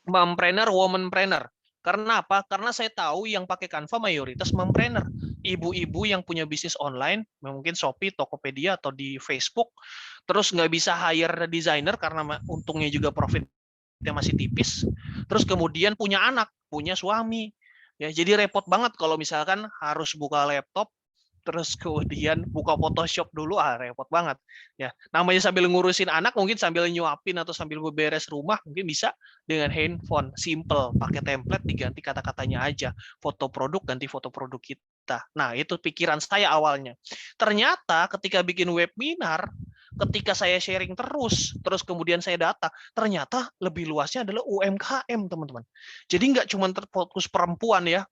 Mompreneur, womanpreneur. Karena apa? Karena saya tahu yang pakai Canva mayoritas mompreneur. Ibu-ibu yang punya bisnis online, mungkin Shopee, Tokopedia, atau di Facebook, terus nggak bisa hire designer karena untungnya juga profitnya masih tipis. Terus kemudian punya anak, punya suami. Ya, jadi repot banget kalau misalkan harus buka laptop, terus kemudian buka Photoshop dulu, repot banget ya. Namanya sambil ngurusin anak, mungkin sambil nyuapin atau sambil beberes rumah, mungkin bisa dengan handphone simple, pakai template, diganti kata-katanya aja, foto produk ganti foto produk kita. Nah itu pikiran saya awalnya. Ternyata ketika bikin webinar, ketika saya sharing terus kemudian saya data, ternyata lebih luasnya adalah UMKM, teman-teman. Jadi nggak cuma terfokus perempuan ya,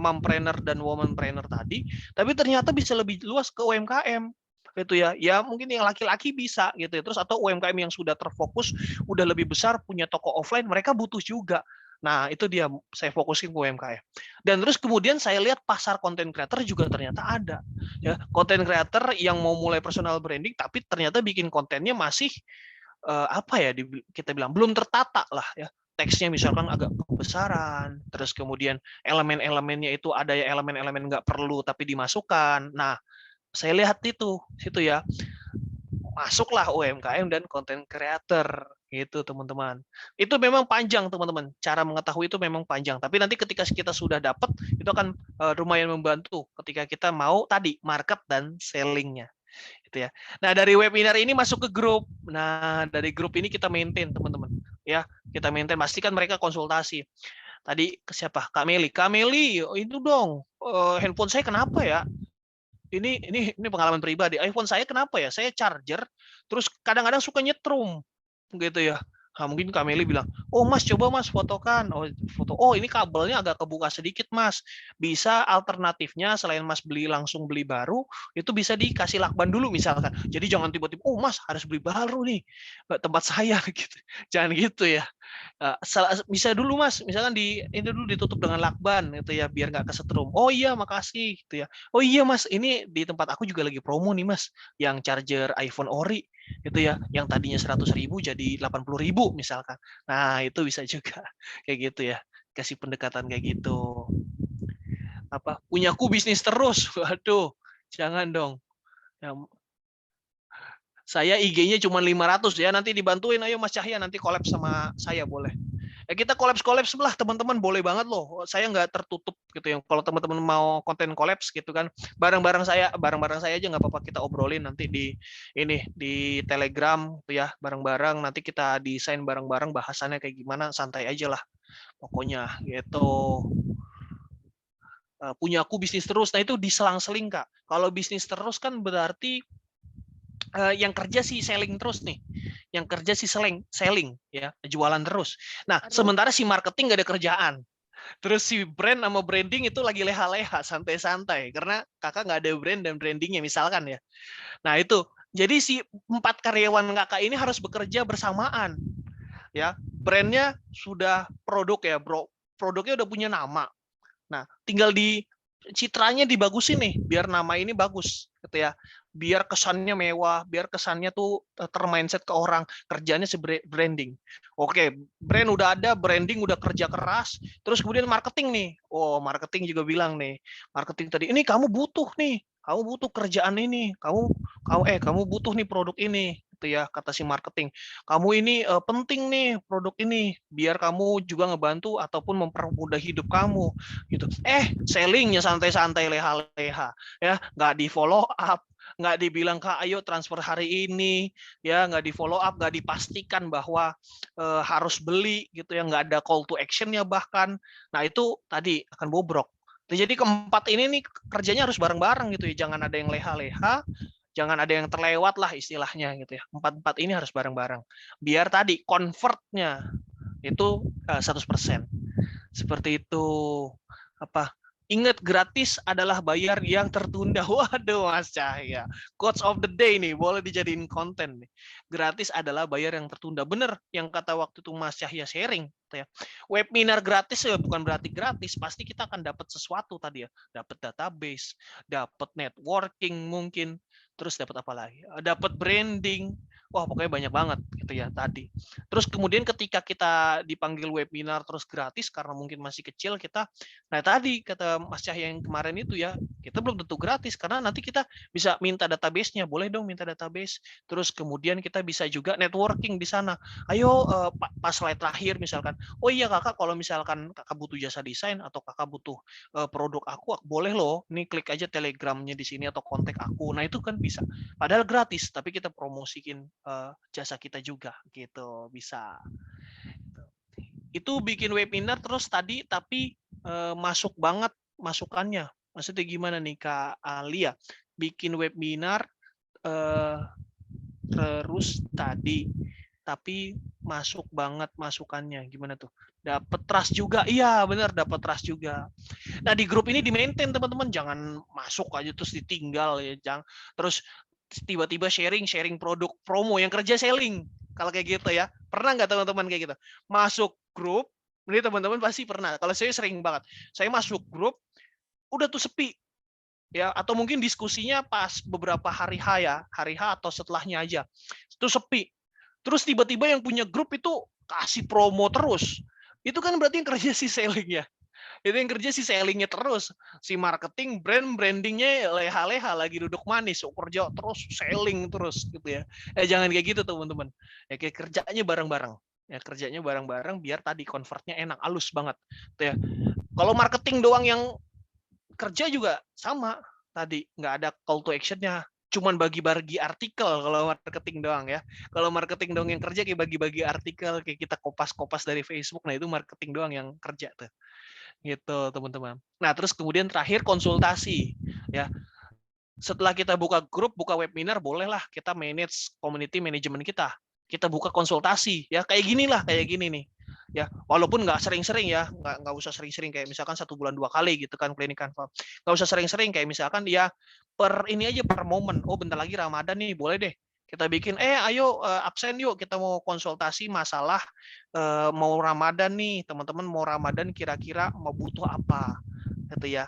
mompreneur dan womanpreneur tadi, tapi ternyata bisa lebih luas ke UMKM gitu ya. Ya mungkin yang laki-laki bisa gitu ya. Terus atau UMKM yang sudah terfokus, udah lebih besar, punya toko offline, mereka butuh juga. Nah, itu dia saya fokusin ke UMKM. Dan terus kemudian saya lihat pasar content creator juga ternyata ada. Ya, content creator yang mau mulai personal branding tapi ternyata bikin kontennya masih apa ya kita bilang belum tertata lah ya. Teksnya misalkan agak kebesaran, terus kemudian elemen-elemennya itu ada ya elemen-elemen nggak perlu tapi dimasukkan. Nah, saya lihat itu situ ya, masuklah UMKM dan content creator gitu teman-teman. Itu memang panjang teman-teman, cara mengetahui itu memang panjang, tapi nanti ketika kita sudah dapat itu akan lumayan membantu ketika kita mau tadi market dan sellingnya gitu ya. Nah, dari webinar ini masuk ke grup. Nah, dari grup ini kita maintain teman-teman ya, kita maintain, pastikan mereka konsultasi. Tadi ke siapa? Kak Meli. Kak Meli, itu dong handphone saya kenapa ya? Ini pengalaman pribadi. iPhone saya kenapa ya? Saya charger, terus kadang-kadang suka nyetrum, gitu ya. Nah, mungkin Kameli bilang, oh Mas coba Mas fotokan. Oh foto. Oh ini kabelnya agak kebuka sedikit Mas. Bisa alternatifnya selain Mas langsung beli baru, itu bisa dikasih lakban dulu misalkan. Jadi jangan tiba-tiba, oh Mas harus beli baru nih tempat saya gitu. Jangan gitu ya. Bisa dulu Mas, misalkan ini dulu ditutup dengan lakban gitu ya, biar nggak kesetrum. Oh iya, makasih gitu ya. Oh iya Mas, ini di tempat aku juga lagi promo nih Mas, yang charger iPhone Ori gitu ya, yang tadinya 100.000 jadi 80.000 misalkan. Nah itu bisa juga kayak gitu ya, kasih pendekatan kayak gitu. Apa? Punyaku bisnis terus, waduh, jangan dong. Ya, saya IG-nya cuma 500 ya, nanti dibantuin, ayo Mas Cahya nanti collab sama saya boleh. Ya kita collab sebelah teman-teman, boleh banget loh. Saya nggak tertutup gitu ya. Kalau teman-teman mau konten collabs gitu kan, bareng-bareng saya aja nggak apa-apa, kita obrolin nanti di Telegram tuh ya, bareng-bareng nanti kita desain bareng-bareng, bahasannya kayak gimana, santai aja lah pokoknya gitu. Punya aku bisnis terus. Nah itu diselang-seling Kak. Kalau bisnis terus kan berarti yang kerja sih selling terus nih, yang kerja sih selling ya, jualan terus. Nah sementara si marketing nggak ada kerjaan, terus si brand sama branding itu lagi leha-leha, santai-santai karena kakak nggak ada brand dan brandingnya misalkan ya. Nah itu jadi si 4 karyawan kakak ini harus bekerja bersamaan ya. Brandnya sudah produk ya bro, produknya udah punya nama. Nah, tinggal citranya dibagusin nih, biar nama ini bagus, gitu ya. Biar kesannya mewah, biar kesannya tuh termindset ke orang, kerjanya si branding. Oke, brand udah ada, branding udah kerja keras, terus kemudian marketing nih. Oh, marketing juga bilang nih, marketing tadi, ini kamu butuh nih, kamu butuh kerjaan ini, kamu butuh nih produk ini, gitu ya, kata si marketing. Kamu ini penting nih produk ini, biar kamu juga ngebantu ataupun mempermudah hidup kamu gitu. Sellingnya santai-santai leha-leha ya, nggak di follow up, nggak dibilang Kak ayo transfer hari ini ya, nggak di follow up, nggak dipastikan bahwa harus beli gitu ya, nggak ada call to actionnya bahkan. Nah itu tadi akan bobrok. Jadi keempat ini nih kerjanya harus bareng-bareng gitu ya, jangan ada yang leha-leha, jangan ada yang terlewat lah istilahnya gitu ya. Empat ini harus bareng-bareng biar tadi convertnya itu 100%. Seperti itu. Apa? Ingat, gratis adalah bayar yang tertunda. Waduh, Mas Cahya. Quotes of the day nih, boleh dijadiin konten nih. Gratis adalah bayar yang tertunda. Bener yang kata waktu itu Mas Cahya sharing. Ya. Webinar gratis ya bukan berarti gratis. Pasti kita akan dapat sesuatu tadi ya. Dapat database, dapat networking mungkin. Terus dapat apa lagi? Dapat branding. Wah, pokoknya banyak banget gitu ya tadi. Terus kemudian ketika kita dipanggil webinar terus gratis karena mungkin masih kecil kita, nah tadi kata Mas Cahya yang kemarin itu ya, kita belum tentu gratis karena nanti kita bisa minta database-nya, boleh dong minta database. Terus kemudian kita bisa juga networking di sana. Ayo pas slide terakhir misalkan, oh iya kakak kalau misalkan kakak butuh jasa desain atau kakak butuh produk aku boleh loh, nih klik aja telegramnya di sini atau kontak aku. Nah itu kan bisa. Padahal gratis, tapi kita promosikin jasa kita juga gitu, bisa. Itu bikin webinar terus tadi, tapi masuk banget masukannya. Maksudnya gimana nih Kak Alia? Bikin webinar terus tadi, tapi masuk banget masukannya. Gimana tuh? Dapat trust juga. Iya, benar, dapat trust juga. Nah, di grup ini di-maintain teman-teman, jangan masuk aja terus ditinggal ya, jangan terus tiba-tiba sharing produk promo yang kerja selling. Kalau kayak gitu ya. Pernah nggak teman-teman kayak gitu? Masuk grup, ini teman-teman pasti pernah. Kalau saya sering banget. Saya masuk grup, udah tuh sepi ya, atau mungkin diskusinya pas beberapa hari H ya, hari H atau setelahnya aja. Itu sepi. Terus tiba-tiba yang punya grup itu kasih promo terus. Itu kan berarti yang kerja si selling ya. Itu yang kerja si sellingnya terus, si marketing brandingnya leha-leha lagi duduk manis, kerja terus selling terus gitu ya. Jangan kayak gitu teman-teman. Ya kayak kerjanya bareng-bareng. Ya kerjanya bareng-bareng biar tadi convertnya enak, halus banget. Tuh ya. Kalau marketing doang yang kerja juga sama tadi, nggak ada call to action-nya. Cuman bagi-bagi artikel kalau marketing doang ya. Kalau marketing doang yang kerja kayak bagi-bagi artikel, kayak kita kopas-kopas dari Facebook, nah itu marketing doang yang kerja tuh. Gitu teman-teman. Nah terus kemudian terakhir konsultasi ya. Setelah kita buka grup, buka webinar, bolehlah kita manage community management kita. Kita buka konsultasi ya, kayak gini lah, kayak gini nih ya, walaupun nggak sering-sering ya, nggak usah sering-sering kayak misalkan 1 bulan 2 kali gitu kan klinik kanva, nggak usah sering-sering kayak misalkan ya per ini aja, per momen. Oh bentar lagi Ramadan nih, boleh deh kita bikin ayo absen yuk, kita mau konsultasi masalah mau Ramadan nih teman-teman, mau Ramadan kira-kira mau butuh apa gitu ya.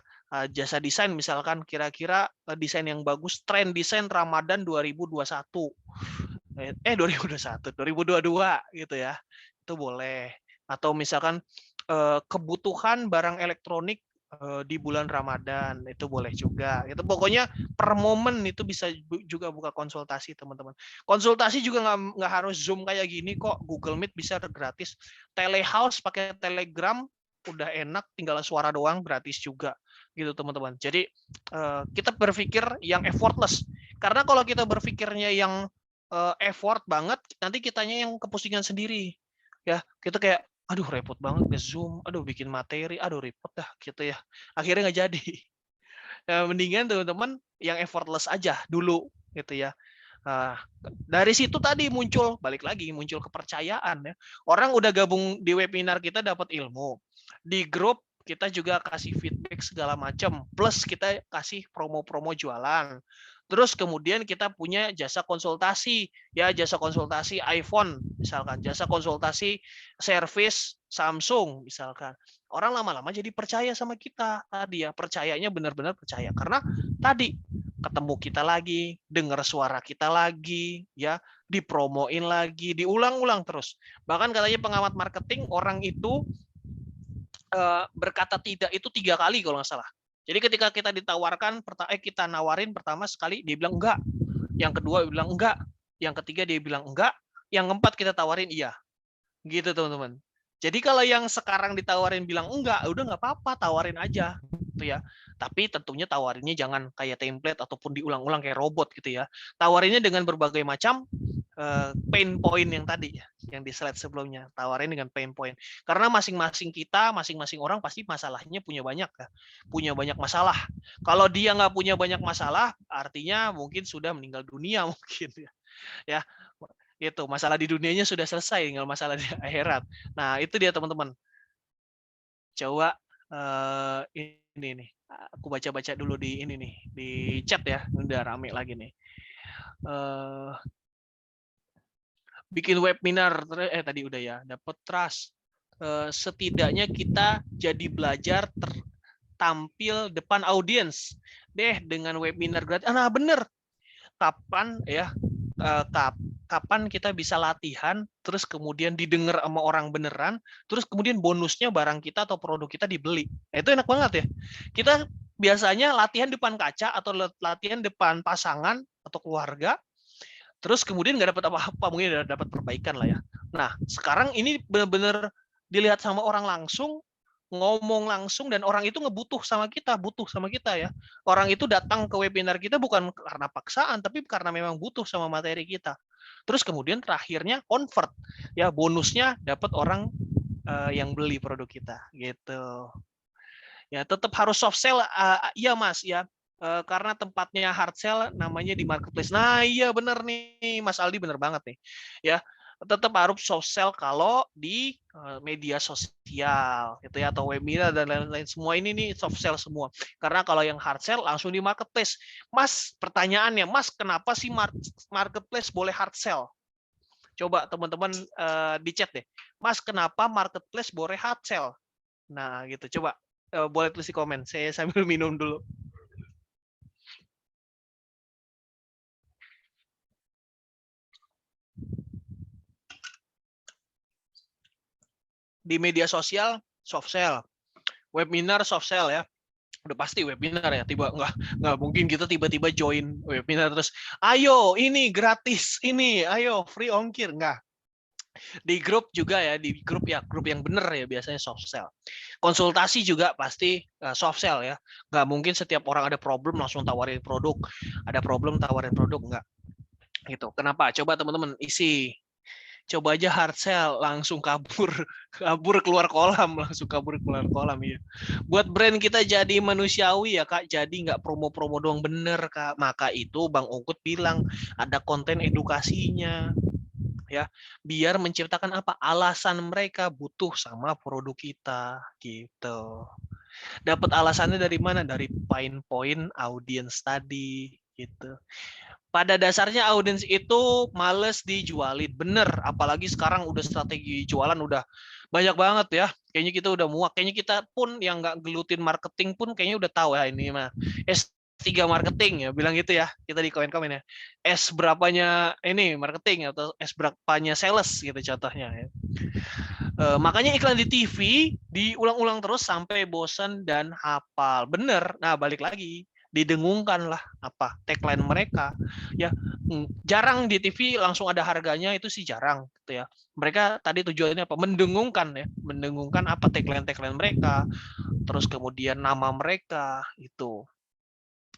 Jasa desain misalkan, kira-kira desain yang bagus, tren desain Ramadan 2021 2021 2022 gitu ya, itu boleh. Atau misalkan kebutuhan barang elektronik di bulan Ramadan, itu boleh juga. Itu pokoknya per momen itu bisa juga buka konsultasi teman-teman. Konsultasi juga nggak harus Zoom kayak gini kok, Google Meet bisa gratis. Telehouse pakai Telegram udah enak, tinggal suara doang, gratis juga gitu teman-teman. Jadi kita berpikir yang effortless, karena kalau kita berpikirnya yang effort banget, nanti kitanya yang kepusingan sendiri ya. Kita kayak aduh repot banget nge-zoom, aduh bikin materi, aduh repot dah gitu ya, akhirnya nggak jadi. Mendingan teman-teman yang effortless aja dulu gitu ya. Dari situ tadi balik lagi muncul kepercayaan ya. Orang udah gabung di webinar kita dapat ilmu, di grup kita juga kasih feedback segala macam, plus kita kasih promo-promo jualan. Terus kemudian kita punya jasa konsultasi, ya jasa konsultasi iPhone misalkan, jasa konsultasi service Samsung misalkan. Orang lama-lama jadi percaya sama kita tadi ya, percayanya benar-benar percaya karena tadi ketemu kita lagi, dengar suara kita lagi, ya, dipromoin lagi, diulang-ulang terus. Bahkan katanya pengamat marketing, orang itu berkata tidak itu 3 kali kalau nggak salah. Jadi ketika kita ditawarkan, kita nawarin pertama sekali dia bilang enggak, yang kedua dia bilang enggak, yang ketiga dia bilang enggak, yang keempat kita tawarin iya. Gitu teman-teman. Jadi kalau yang sekarang ditawarin bilang enggak, udah nggak apa-apa, tawarin aja gitu ya. Tapi tentunya tawarinnya jangan kayak template ataupun diulang-ulang kayak robot gitu ya. Tawarinnya dengan berbagai macam pain point yang tadi yang di slide sebelumnya. Tawarin dengan pain point. Karena masing-masing kita, masing-masing orang pasti masalahnya punya banyak ya. Punya banyak masalah. Kalau dia nggak punya banyak masalah, artinya mungkin sudah meninggal dunia mungkin ya. Ya, itu masalah di dunianya sudah selesai, tinggal masalah di akhirat. Nah itu dia teman-teman, coba ini nih, aku baca-baca dulu di ini nih, di chat ya, udah rame lagi nih. Bikin webinar tadi udah ya, dapat trust. Setidaknya kita jadi belajar tampil depan audiens deh dengan webinar gratis. Nah bener, kapan ya kapan kita bisa latihan terus kemudian didengar sama orang beneran, terus kemudian bonusnya barang kita atau produk kita dibeli. Nah, itu enak banget ya. Kita biasanya latihan depan kaca atau latihan depan pasangan atau keluarga, terus kemudian nggak dapat apa-apa, mungkin dapat perbaikan lah ya. Nah sekarang ini benar-benar dilihat sama orang langsung, ngomong langsung, dan orang itu butuh sama kita ya. Orang itu datang ke webinar kita bukan karena paksaan, tapi karena memang butuh sama materi kita. Terus kemudian terakhirnya convert, ya bonusnya dapat orang yang beli produk kita gitu. Ya tetap harus soft sell, ya Mas ya. Karena tempatnya hard sell namanya di marketplace. Nah, iya benar nih, Mas Aldi benar banget nih. Ya, tetap harus soft sell kalau di media sosial gitu ya, atau webinar dan lain-lain, semua ini nih soft sell semua. Karena kalau yang hard sell langsung di marketplace. Mas, pertanyaannya, Mas, kenapa sih marketplace boleh hard sell? Coba teman-teman di chat deh. Mas, kenapa marketplace boleh hard sell? Nah, gitu. Coba boleh tulis di komen. Saya sambil minum dulu. Di media sosial soft sell, webinar soft sell ya, udah pasti webinar ya. Nggak mungkin kita tiba-tiba join webinar terus ayo ini gratis, ini ayo free ongkir, nggak. Di grup juga ya, di grup ya, grup yang bener ya biasanya soft sell. Konsultasi juga pasti soft sell ya, nggak mungkin setiap orang ada problem langsung tawarin produk, ada problem tawarin produk, nggak gitu. Kenapa? Coba teman-teman isi. Coba aja hard sell langsung kabur keluar kolam, langsung kabur keluar kolam ya. Buat brand kita jadi manusiawi ya Kak, jadi nggak promo-promo doang, bener Kak. Maka itu Bang Ungkut bilang ada konten edukasinya ya, biar menciptakan apa, alasan mereka butuh sama produk kita gitu. Dapat alasannya dari mana? Dari pain point audience tadi gitu. Pada dasarnya audiens itu males dijualin, bener. Apalagi sekarang udah strategi jualan udah banyak banget ya. Kayaknya kita udah muak. Kayaknya kita pun yang nggak gelutin marketing pun kayaknya udah tahu ya ini mah. S3 marketing ya, bilang gitu ya. Kita di komen-komen ya. S berapanya ini marketing atau S berapanya sales gitu contohnya ya. Makanya iklan di TV diulang-ulang terus sampai bosan dan hafal. Bener. Nah, balik lagi didengungkan lah apa tagline mereka ya. Jarang di TV langsung ada harganya, itu sih jarang gitu ya. Mereka tadi tujuannya apa, mendengungkan ya, mendengungkan apa tagline mereka, terus kemudian nama mereka itu.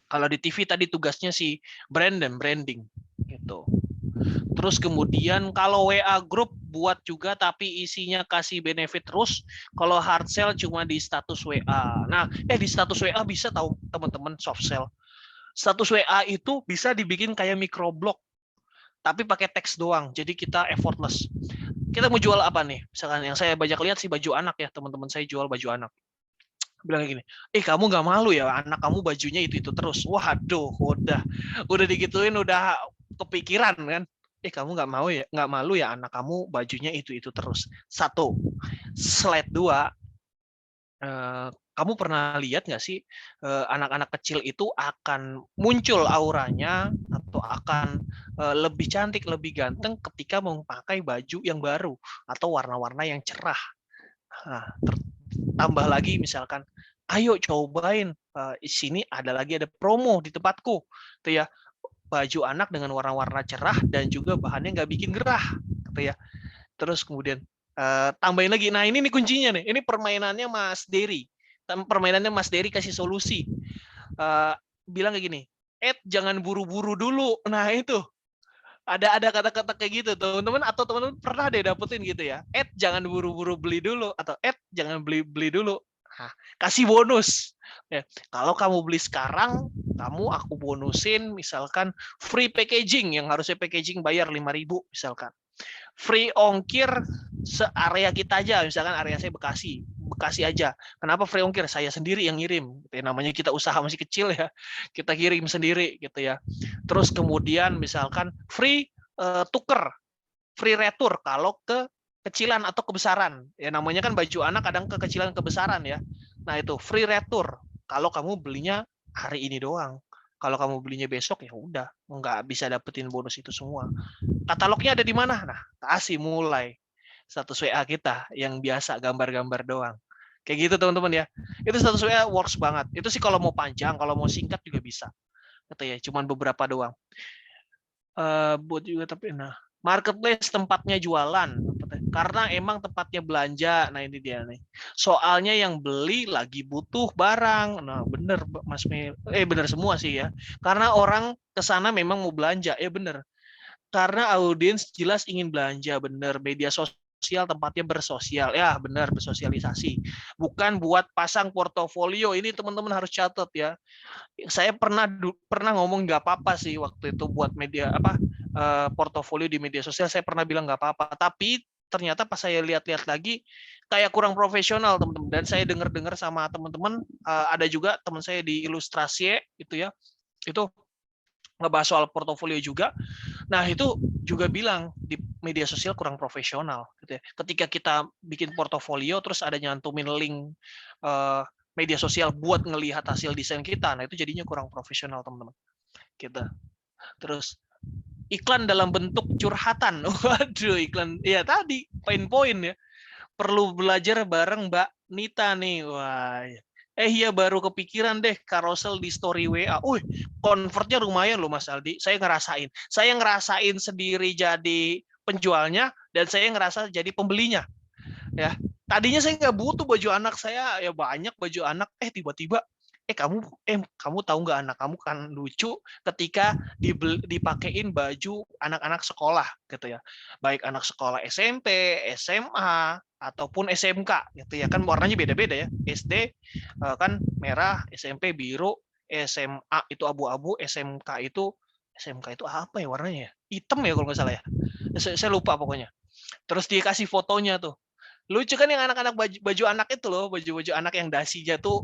Kalau di TV tadi tugasnya si brand dan branding gitu. Terus kemudian kalau WA group buat juga tapi isinya kasih benefit terus. Kalau hard sell cuma di status WA. Nah, di status WA bisa tahu teman-teman soft sell. Status WA itu bisa dibikin kayak microblog tapi pakai teks doang. Jadi kita effortless. Kita mau jual apa nih? Misalkan yang saya banyak lihat sih baju anak ya, teman-teman saya jual baju anak. Bilang gini, kamu nggak malu ya anak kamu bajunya itu terus. Waduh, udah digituin udah kepikiran kan. Kamu nggak malu ya anak kamu bajunya itu terus. Satu. Slide 2, kamu pernah lihat nggak sih anak-anak kecil itu akan muncul auranya atau akan lebih cantik, lebih ganteng ketika memakai baju yang baru atau warna-warna yang cerah. Nah, tambah lagi misalkan, ayo cobain, di sini ada promo di tempatku, gitu ya. Baju anak dengan warna-warna cerah dan juga bahannya nggak bikin gerah, gitu ya. Terus kemudian tambahin lagi. Nah ini nih kuncinya nih. Ini permainannya Mas Dery. Permainannya Mas Dery kasih solusi. Bilang kayak gini, jangan buru-buru dulu. Nah itu ada kata-kata kayak gitu teman-teman, atau teman-teman pernah deh dapetin gitu ya, jangan buru-buru beli dulu, atau jangan beli dulu. Nah, kasih bonus ya. Kalau kamu beli sekarang, aku bonusin misalkan free packaging, yang harusnya packaging bayar 5.000 misalkan, free ongkir searea kita aja, misalkan area saya Bekasi aja. Kenapa free ongkir? Saya sendiri yang ngirim. Namanya kita usaha masih kecil ya, kita kirim sendiri gitu ya. Terus kemudian misalkan free tuker, free retur kalau kecilan atau kebesaran. Ya namanya kan baju anak kadang kekecilan kebesaran ya. Nah itu free retur kalau kamu belinya hari ini doang. Kalau kamu belinya besok ya udah nggak bisa dapetin bonus itu semua. Katalognya ada di mana? Nah, kasih mulai status WA kita yang biasa gambar-gambar doang. Kayak gitu teman-teman ya. Itu status WA works banget. Itu sih kalau mau panjang, kalau mau singkat juga bisa. Gitu ya, cuman beberapa doang. Buat juga tapi marketplace tempatnya jualan. Karena emang tempatnya belanja. Nah, ini dia nih. Soalnya yang beli lagi butuh barang. Nah, bener Mas bener semua sih ya. Karena orang ke sana memang mau belanja. Bener. Karena audiens jelas ingin belanja, bener. Media sosial sosial tempatnya bersosial. Ya, benar, bersosialisasi. Bukan buat pasang portofolio. Ini teman-teman harus catat ya. Saya pernah ngomong nggak apa-apa sih waktu itu buat media portofolio di media sosial. Saya pernah bilang nggak apa-apa. Tapi ternyata pas saya lihat-lihat lagi kayak kurang profesional, teman-teman. Dan saya dengar-dengar sama teman-teman, ada juga teman saya di Ilustrasi itu ya, itu ngebahas soal portofolio juga. Nah, itu juga bilang di media sosial kurang profesional gitu ya. Ketika kita bikin portofolio terus ada nyantumin link media sosial buat ngelihat hasil desain kita, nah itu jadinya kurang profesional, teman-teman. Gitu. Terus iklan dalam bentuk curhatan. Waduh, iklan. Ya tadi poin-poin ya. Perlu belajar bareng Mbak Nita nih. Wah. Iya baru kepikiran deh carousel di story WA. Convertnya lumayan loh Mas Aldi. Saya ngerasain sendiri jadi penjualnya dan saya ngerasa jadi pembelinya. Ya, tadinya saya nggak butuh baju anak saya, ya banyak baju anak. Tiba-tiba, kamu tahu nggak anak kamu kan lucu ketika dipakein baju anak-anak sekolah gitu ya, baik anak sekolah SMP, SMA ataupun SMK gitu ya, kan warnanya beda-beda ya. SD kan merah, SMP biru, SMA itu abu-abu, SMK itu apa ya warnanya ya? Hitam ya kalau nggak salah ya. Saya lupa pokoknya. Terus dikasih fotonya tuh. Lucu kan yang anak-anak baju anak itu loh, baju-baju anak yang dasinya tuh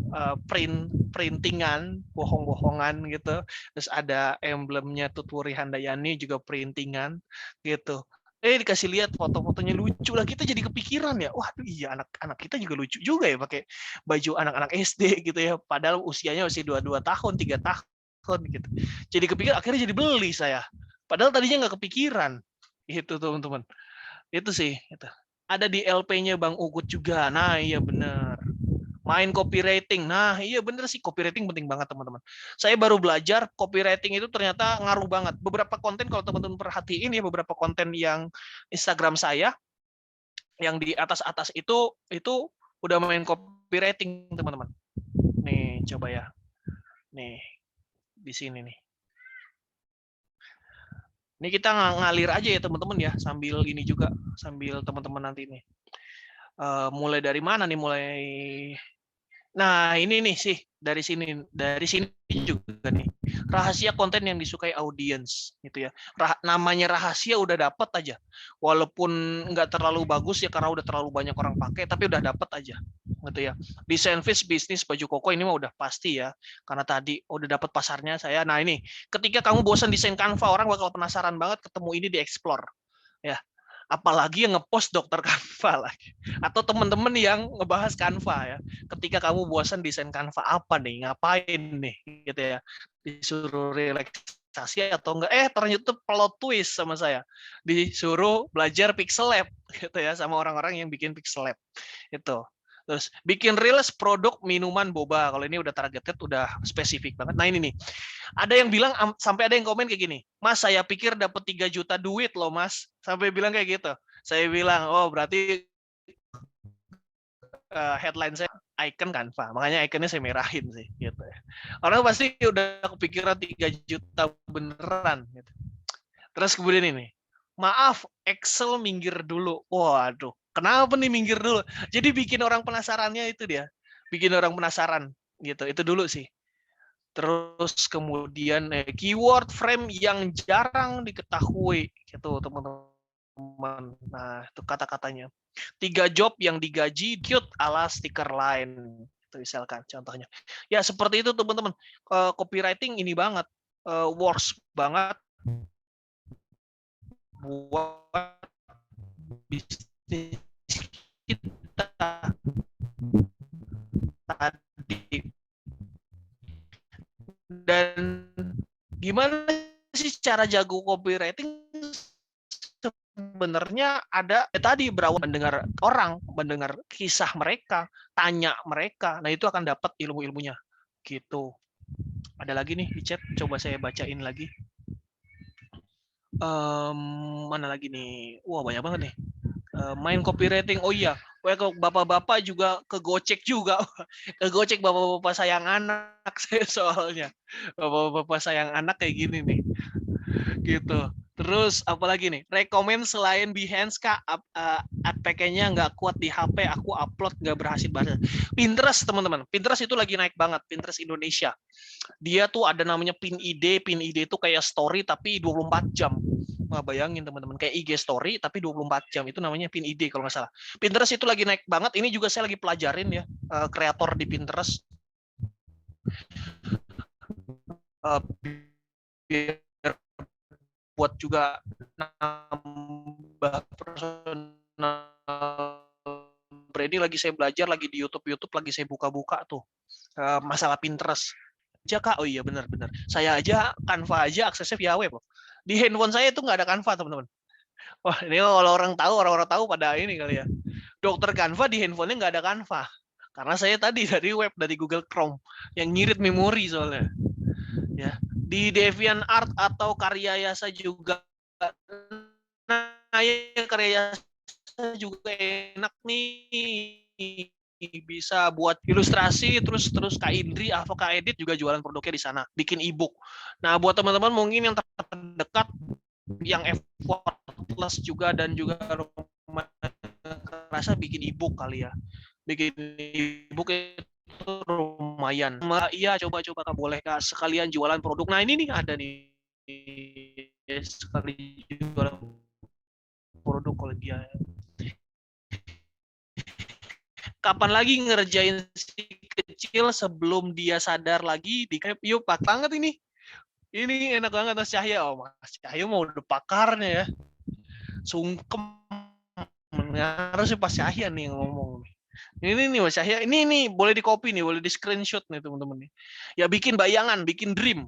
printingan, bohong-bohongan gitu. Terus ada emblemnya Tutwuri Handayani juga printingan gitu. Dikasih lihat foto-fotonya lucu lah, kita jadi kepikiran ya, wah iya anak-anak kita juga lucu juga ya pakai baju anak-anak SD gitu ya, padahal usianya masih 22 tahun, 3 tahun gitu. Jadi kepikiran, akhirnya jadi beli saya. Padahal tadinya nggak kepikiran. Itu teman-teman. Itu sih, itu. Ada di LP-nya Bang Ugut juga. Nah, iya benar. Main copywriting. Nah, iya benar sih, copywriting penting banget, teman-teman. Saya baru belajar copywriting itu ternyata ngaruh banget. Beberapa konten kalau teman-teman perhatiin ya, beberapa konten yang Instagram saya yang di atas-atas itu udah main copywriting, teman-teman. Nih, coba ya. Nih, di sini nih. Ini kita ngalir aja ya teman-teman ya, sambil ini juga, sambil teman-teman nanti nih. Mulai dari mana nih? Nah, ini nih sih dari sini juga nih. Rahasia konten yang disukai audiens gitu ya. Namanya rahasia udah dapat aja. Walaupun nggak terlalu bagus ya karena udah terlalu banyak orang pakai, tapi udah dapat aja gitu ya. Desain face bisnis baju koko ini mah udah pasti ya. Karena tadi udah dapat pasarnya saya. Nah, ini ketika kamu bosan desain Canva, orang bakal penasaran banget ketemu ini di explore ya. Apalagi yang ngepost dokter Canva lagi, atau teman-teman yang ngebahas Canva ya. Ketika kamu bosan desain Canva apa nih, ngapain nih, gitu ya, disuruh relaksasi atau enggak? Ternyata plot twist sama saya, disuruh belajar Pixel Lab, gitu ya, sama orang-orang yang bikin Pixel Lab, itu. Terus bikin reels produk minuman boba. Kalau ini udah targeted, udah spesifik banget. Nah ini nih, ada yang bilang, sampai ada yang komen kayak gini, Mas saya pikir dapat 3 juta duit loh Mas, sampai bilang kayak gitu. Saya bilang, oh berarti headline saya icon Canva, makanya iconnya saya merahin sih gitu ya. Orang pasti udah kepikiran 3 juta beneran gitu. Terus kemudian ini, maaf Excel minggir dulu. Waduh, kenapa nih minggir dulu? Jadi bikin orang penasarannya itu dia, bikin orang penasaran gitu. Itu dulu sih. Terus kemudian keyword frame yang jarang diketahui gitu teman-teman. Nah itu kata-katanya. 3 job yang digaji cute ala stiker line. Itu misalkan contohnya. Ya seperti itu teman-teman. Copywriting ini banget, works banget buat bisnis kita tadi. Dan gimana sih cara jago copywriting? Sebenarnya ada tadi berawal mendengar kisah mereka, tanya mereka. Nah, itu akan dapat ilmu-ilmunya. Gitu. Ada lagi nih di chat, coba saya bacain lagi. Mana lagi nih? Wah, banyak banget nih. Main copywriting. Oh iya, bapak-bapak juga kegocek juga. Kegocek bapak-bapak sayang anak saya soalnya. Bapak-bapak sayang anak kayak gini nih. Gitu. Terus apalagi nih? Rekomen selain Behance Kak, APK-nya nggak kuat di HP, aku upload nggak berhasil banget. Pinterest teman-teman, Pinterest itu lagi naik banget, Pinterest Indonesia. Dia tuh ada namanya pin ID itu kayak story tapi 24 jam. Wah, bayangin teman-teman, kayak IG story tapi 24 jam, itu namanya pin ID kalau nggak salah. Pinterest itu lagi naik banget, ini juga saya lagi pelajarin ya, kreator di Pinterest. Biar buat juga nambah personal branding, lagi saya belajar, lagi di YouTube lagi saya buka-buka tuh masalah Pinterest aja Kak. Oh iya benar-benar, saya aja Canva aja aksesnya via web loh. Di handphone saya itu nggak ada Canva teman-teman. Wah ini kalau orang-orang tahu pada ini kali ya, dokter Canva di handphonenya nggak ada Canva, karena saya tadi dari web, dari Google Chrome yang ngirit memori soalnya ya. Di DeviantArt atau Karya Yasa juga, nah ya Karya Yasa juga enak nih, bisa buat ilustrasi. Terus Kak Indri apa Kak Edit juga jualan produknya di sana, bikin ebook. Nah buat teman-teman mungkin yang terdekat, yang effortless juga dan juga rasa bikin ebook kali ya, bikin ebook itu lumayan. Iya coba-coba Kak, boleh Kak sekalian jualan produk. Nah ini nih ada nih sekali jualan produk kalau dia. Kapan lagi ngerjain si kecil sebelum dia sadar lagi di yuk pak banget ini. Ini enak banget Mas Cahya. Oh Mas Cahya mau udah pakarnya ya. Sungkem. Harusnya Mas Cahya nih yang ngomong. Ini nih Mas Cahya, ini boleh di copy nih, boleh di screenshot nih teman-teman nih. Ya bikin bayangan, bikin dream.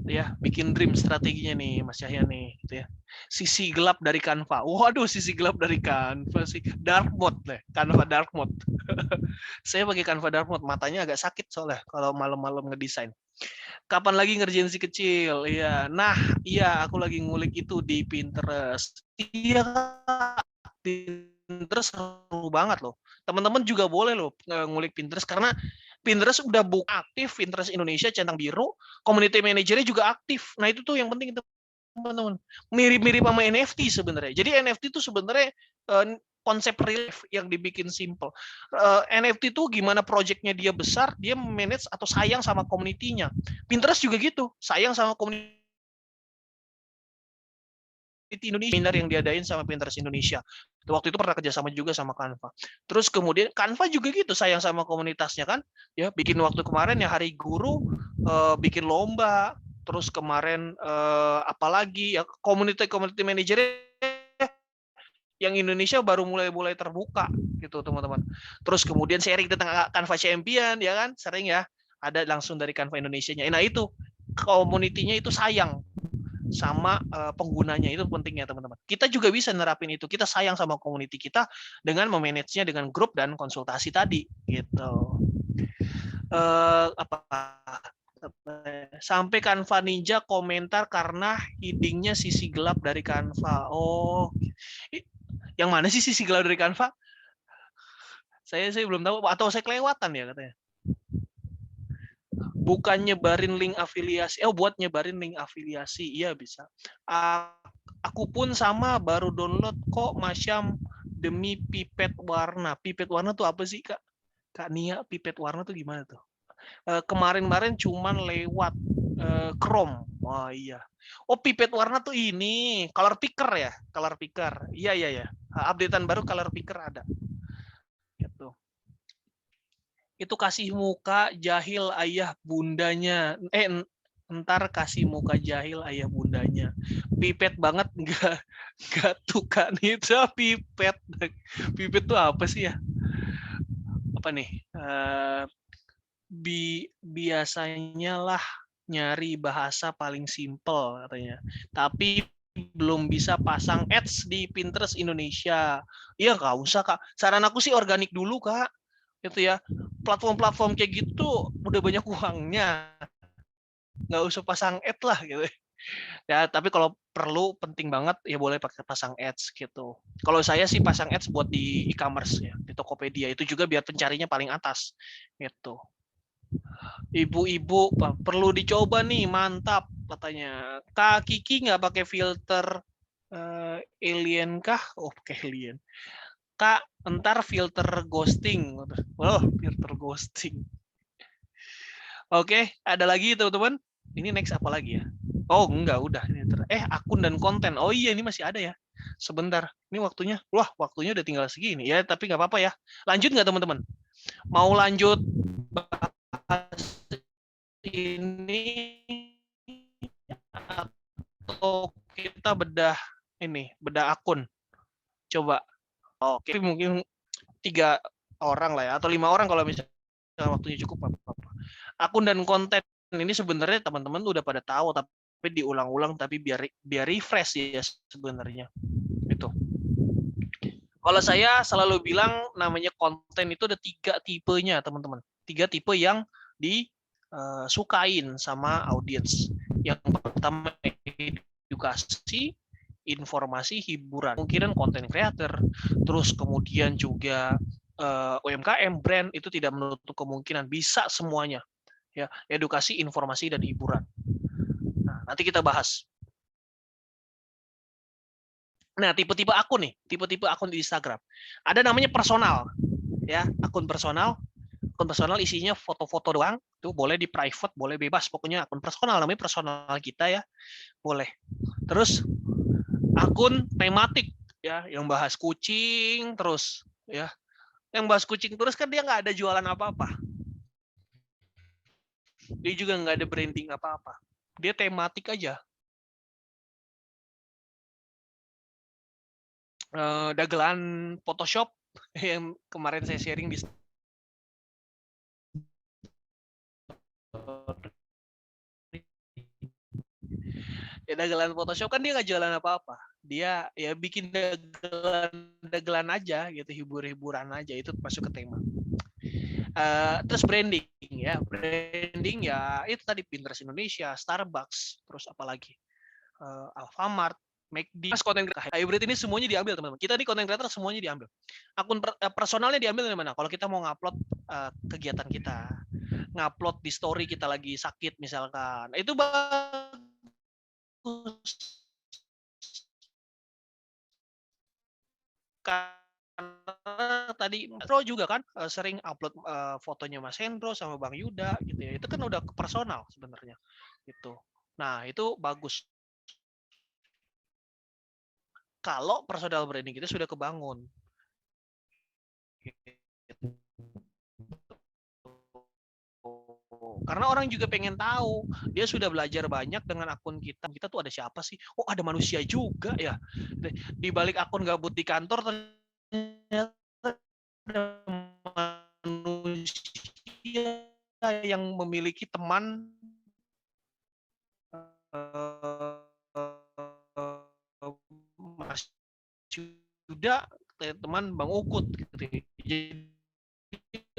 Ya, bikin dream strateginya nih Mas Cahya nih gitu ya. Sisi gelap dari Canva. Waduh, sisi gelap dari Canva sih. Dark mode deh, Canva dark mode. Saya pakai Canva dark mode, matanya agak sakit soalnya kalau malam-malam ngedesain. Kapan lagi ngerjain si kecil? Iya. Nah, iya aku lagi ngulik itu di Pinterest. Iya, Pinterest seru banget loh. Teman-teman juga boleh loh ngulik Pinterest, karena Pinterest udah buka aktif, Pinterest Indonesia centang biru, community manajernya juga aktif. Nah itu tuh yang penting teman-teman. Mirip-mirip sama NFT sebenarnya. Jadi NFT itu sebenarnya konsep relief yang dibikin simple. NFT itu gimana projectnya dia besar, dia manage atau sayang sama community-nya. Pinterest juga gitu, sayang sama community Indonesia, seminar yang diadain sama Pinterest Indonesia. Waktu itu pernah kerjasama juga sama Canva. Terus kemudian Canva juga gitu, sayang sama komunitasnya kan, ya bikin waktu kemarin ya Hari Guru, bikin lomba. Terus kemarin apalagi ya community manager yang Indonesia baru mulai terbuka gitu teman-teman. Terus kemudian sharing tentang Canva Champion ya kan, sering ya ada langsung dari Canva Indonesia-nya. Nah itu community-nya itu sayang sama penggunanya, itu pentingnya teman-teman. Kita juga bisa nerapin itu. Kita sayang sama community kita dengan memanage-nya dengan grup dan konsultasi tadi gitu. Apa sampai Canva Ninja komentar karena heading-nya sisi gelap dari Canva. Oh, yang mana sih sisi gelap dari Canva? Saya belum tahu, atau saya kelewatan ya katanya. Bukan nyebarin link afiliasi. Buat nyebarin link afiliasi. Iya bisa. Aku pun sama, baru download kok Masyam demi pipet warna. Pipet warna tuh apa sih Kak? Kak Nia, pipet warna tuh gimana tuh? Kemarin-kemarin cuman lewat Chrome. Oh iya. Oh pipet warna tuh ini, color picker ya, color picker. Iya. Updatean baru color picker ada. Gitu. Itu kasih muka jahil ayah bundanya. Ntar kasih muka jahil ayah bundanya. Pipet banget enggak tuh Kak Nita pipet. Pipet tuh apa sih ya? Apa nih? Biasanya lah nyari bahasa paling simple katanya. Tapi belum bisa pasang ads di Pinterest Indonesia. Iya nggak usah Kak. Saran aku sih organik dulu Kak. Itu ya. Platform-platform kayak gitu udah banyak uangnya. Nggak usah pasang ads lah gitu. Ya, tapi kalau perlu penting banget ya boleh pakai pasang ads gitu. Kalau saya sih pasang ads buat di e-commerce ya, di Tokopedia itu juga biar pencarinya paling atas gitu. Ibu-ibu perlu dicoba nih, mantap. katanya Kak Kiki nggak pakai filter alien kah? Oh, pakai alien. Kak, entar filter ghosting. Oh, filter ghosting. Oke, ada lagi teman-teman. Ini next apa lagi ya? Oh, enggak, udah. Akun dan konten. Oh iya, ini masih ada ya. Sebentar. Ini waktunya. Wah, waktunya udah tinggal segini. Ya, tapi nggak apa-apa ya. Lanjut nggak teman-teman? Mau lanjut bahas ini atau kita bedah akun? Coba. Oke, mungkin 3 orang lah ya, atau 5 orang kalau misalnya waktunya cukup apa-apa. Akun dan konten ini sebenarnya teman-teman udah pada tahu, tapi diulang-ulang tapi biar refresh ya sebenarnya. Itu. Kalau saya selalu bilang namanya konten itu ada 3 tipenya teman-teman. 3 tipe yang disukain sama audiens. Yang pertama edukasi, informasi, hiburan. Kemungkinan konten creator, terus kemudian juga UMKM, brand itu tidak menutup kemungkinan bisa semuanya. Ya, edukasi, informasi dan hiburan. Nah, nanti kita bahas. Nah, tipe-tipe akun nih, tipe-tipe akun di Instagram. Ada namanya personal, ya, akun personal. Akun personal isinya foto-foto doang, itu boleh di private, boleh bebas, pokoknya akun personal, namanya personal kita ya, boleh. Terus akun tematik, ya, yang bahas kucing terus, ya, yang bahas kucing terus kan dia nggak ada jualan apa-apa, dia juga nggak ada branding apa-apa, dia tematik aja. Dagelan Photoshop yang kemarin saya sharing di ya, dagelan Photoshop kan dia nggak jualan apa-apa, dia ya bikin dagelan aja gitu, hibur-hiburan aja, itu masuk ke tema. Terus branding ya itu tadi Pinterest Indonesia, Starbucks, terus apalagi Alfamart, McD. Konten hybrid ini semuanya diambil teman-teman. Kita di konten creator semuanya diambil. Akun personalnya diambil dari mana? Kalau kita mau ngupload kegiatan kita, ngupload di story kita lagi sakit misalkan, itu bagus. Karena tadi Hendro juga kan sering upload fotonya Mas Hendro sama Bang Yuda gitu ya. Itu kan udah personal sebenarnya gitu. Nah, itu bagus. Kalau personal branding kita sudah kebangun. Karena orang juga pengen tahu, dia sudah belajar banyak dengan akun kita. Kita tuh ada siapa sih? Oh, ada manusia juga ya. Di balik akun gabut di kantor ternyata ada manusia yang memiliki teman Mas Yuda, teman Bang Ukut gitu. Jadi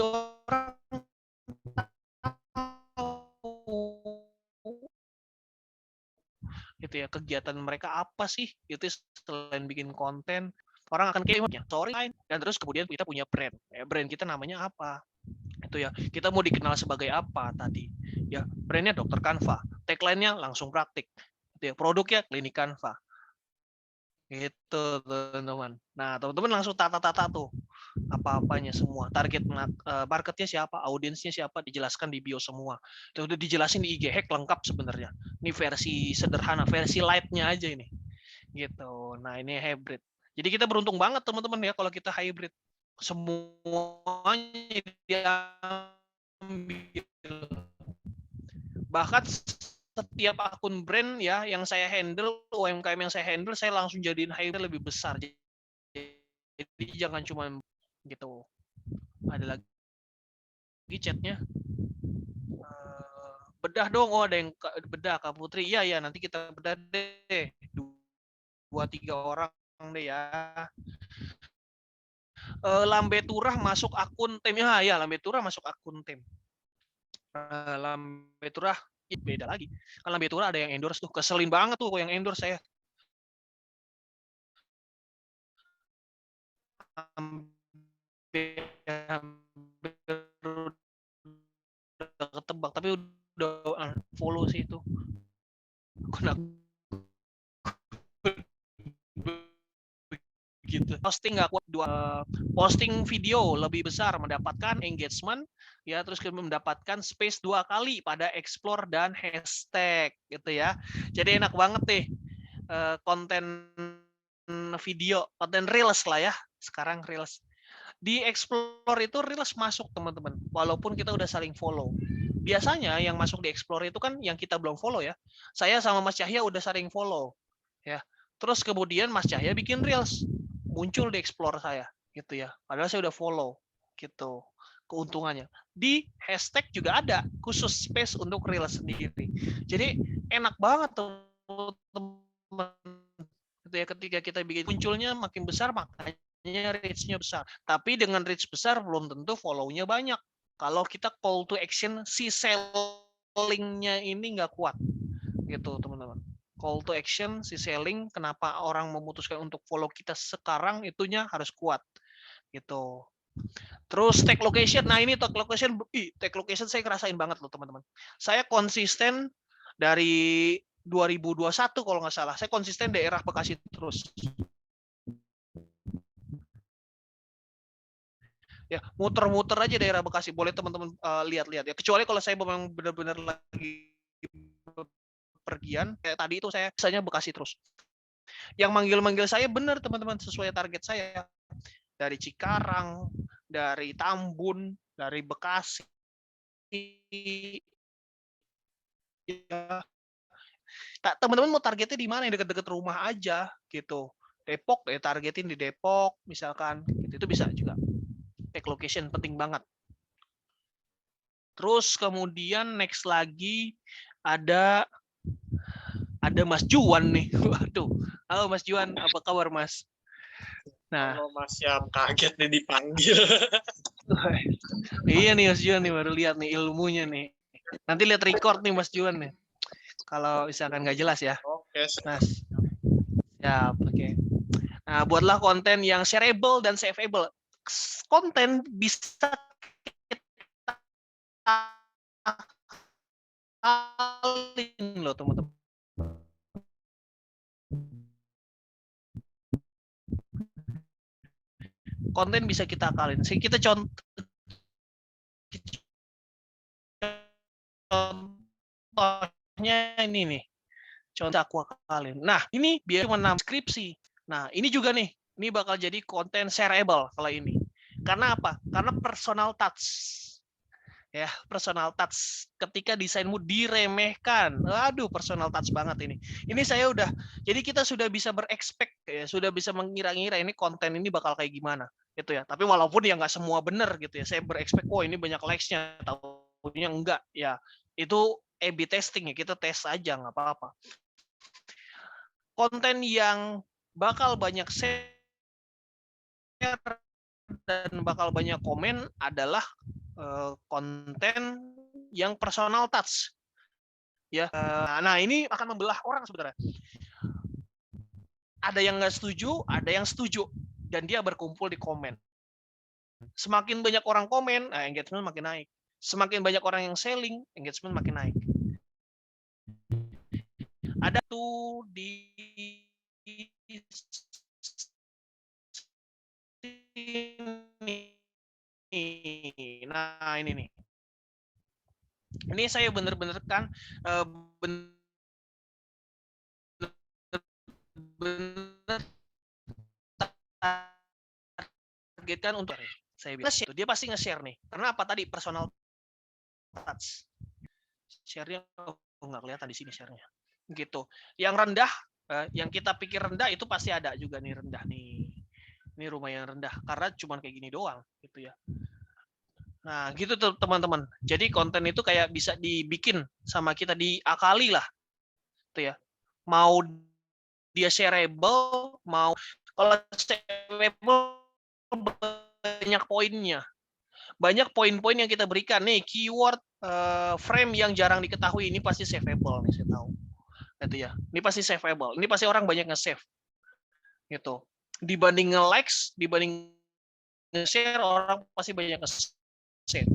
orang gitu ya, kegiatan mereka apa sih, itu selain bikin konten, orang akan kayak storyline, dan terus kemudian kita punya brand, brand kita namanya apa, itu ya, kita mau dikenal sebagai apa tadi ya, brandnya Dokter Kanva, tagline-nya langsung praktik gitu ya, produknya Klinik Kanva gitu teman-teman. Nah, teman-teman langsung tata-tata tuh apa-apanya semua, target marketnya siapa, audiensnya siapa, dijelaskan di bio semua. Itu udah dijelasin di IG Hack lengkap sebenarnya. Ini versi sederhana, versi light-nya aja ini. Gitu. Nah, ini hybrid. Jadi kita beruntung banget teman-teman ya kalau kita hybrid. Semuanya diambil. Bahkan setiap akun brand ya yang saya handle, UMKM yang saya handle, saya langsung jadiin hybrid lebih besar. Jadi jangan cuma gitu. Ada lagi chatnya. Bedah dong, oh ada yang bedah Kak Putri. Iya ya, nanti kita bedah deh. 2-3 orang deh ya. Lambe Turah masuk akun tim ya, Lambe Turah masuk akun tim. Lambe Turah beda lagi. Kan Lambe Turah ada yang endorse tuh, keselin banget tuh yang endorse saya. Hampir ketebak, tapi udah follow sih itu. gitu. Posting nggak kuat, posting video lebih besar mendapatkan engagement ya, terus mendapatkan space 2 kali pada explore dan hashtag gitu ya. Jadi enak banget nih konten video, konten reels lah ya. Sekarang reels. Di explore itu reels masuk teman-teman, walaupun kita udah saling follow. Biasanya yang masuk di explore itu kan yang kita belum follow ya. Saya sama Mas Cahya udah saling follow ya. Terus kemudian Mas Cahya bikin reels, muncul di explore saya gitu ya. Padahal saya udah follow gitu. Keuntungannya di hashtag juga ada khusus space untuk reels sendiri. Jadi enak banget teman-teman gitu ya, ketika kita bikin munculnya makin besar makanya reach-nya besar. Tapi dengan reach besar belum tentu follow-nya banyak. Kalau kita call to action si selling-nya ini nggak kuat gitu teman-teman. Call to action si selling, kenapa orang memutuskan untuk follow kita sekarang, itunya harus kuat gitu. Terus tag location, nah ini tag location saya ngerasain banget loh teman-teman. Saya konsisten dari 2021 kalau nggak salah, saya konsisten daerah Bekasi terus. Ya, muter-muter aja daerah Bekasi, boleh teman-teman lihat-lihat ya. Kecuali kalau saya memang benar-benar lagi pergian, kayak tadi itu saya biasanya Bekasi terus. Yang manggil-manggil saya benar teman-teman, sesuai target saya. Dari Cikarang, dari Tambun, dari Bekasi. Ya. Teman-teman mau targetnya di mana? Yang dekat-dekat rumah aja gitu. Depok, ya targetin di Depok misalkan. Gitu. Itu bisa juga. Tag location penting banget. Terus kemudian next lagi ada Mas Juan nih. Waduh. Halo Mas Juan, apa kabar Mas? Nah, halo Mas Syam, kaget nih dipanggil. iya nih Mas Juan nih, baru lihat nih ilmunya nih. Nanti lihat record nih Mas Juan nih. Kalau misalkan nggak jelas ya. Oke, Mas. Siap, oke. Nah, buatlah konten yang shareable dan saveable. Konten bisa kita akalin loh teman-teman. Konten bisa kita akalin. Kita contohnya ini nih. Contoh aku akalin. Nah, ini biar cuma skripsi. Nah, ini juga nih. Ini bakal jadi konten shareable kalau ini. Karena apa? Karena personal touch. Ya, personal touch. Ketika desainmu diremehkan. Aduh, personal touch banget ini. Ini saya udah, jadi kita sudah bisa berekspek, ya, sudah bisa mengira-ngira ini konten ini bakal kayak gimana. Gitu ya. Tapi walaupun ya nggak semua benar gitu ya. Saya berekspek, oh ini banyak likes-nya. Tahunya enggak. Ya, itu A/B testing ya. Kita tes aja, nggak apa-apa. Konten yang bakal banyak share dan bakal banyak komen adalah konten yang personal touch ya. Nah ini akan membelah orang sebenarnya. Ada yang nggak setuju, ada yang setuju, dan dia berkumpul di komen. Semakin banyak orang komen, engagement makin naik. Semakin banyak orang yang selling, engagement makin naik. Ada tuh di nah ini nih. Ini saya bener-bener kan bener targetkan untuk saya bilang dia pasti nge-share nih. Karena apa tadi personal touch. Share-nya nggak kelihatan di sini share-nya. Gitu. Yang rendah, yang kita pikir rendah itu pasti ada juga nih rendah nih. Ini rumah yang rendah karena cuma kayak gini doang gitu ya. Nah, gitu tuh teman-teman. Jadi konten itu kayak bisa dibikin sama kita, diakali lah. Tuh ya. Mau dia shareable, mau kalau shareable banyak poinnya. Banyak poin-poin yang kita berikan nih, keyword frame yang jarang diketahui ini pasti saveable nih saya tahu. Gitu ya. Ini pasti saveable. Ini pasti orang banyak nge-save. Gitu. Dibanding nge-likes, dibanding nge-share, orang pasti banyak nge-save.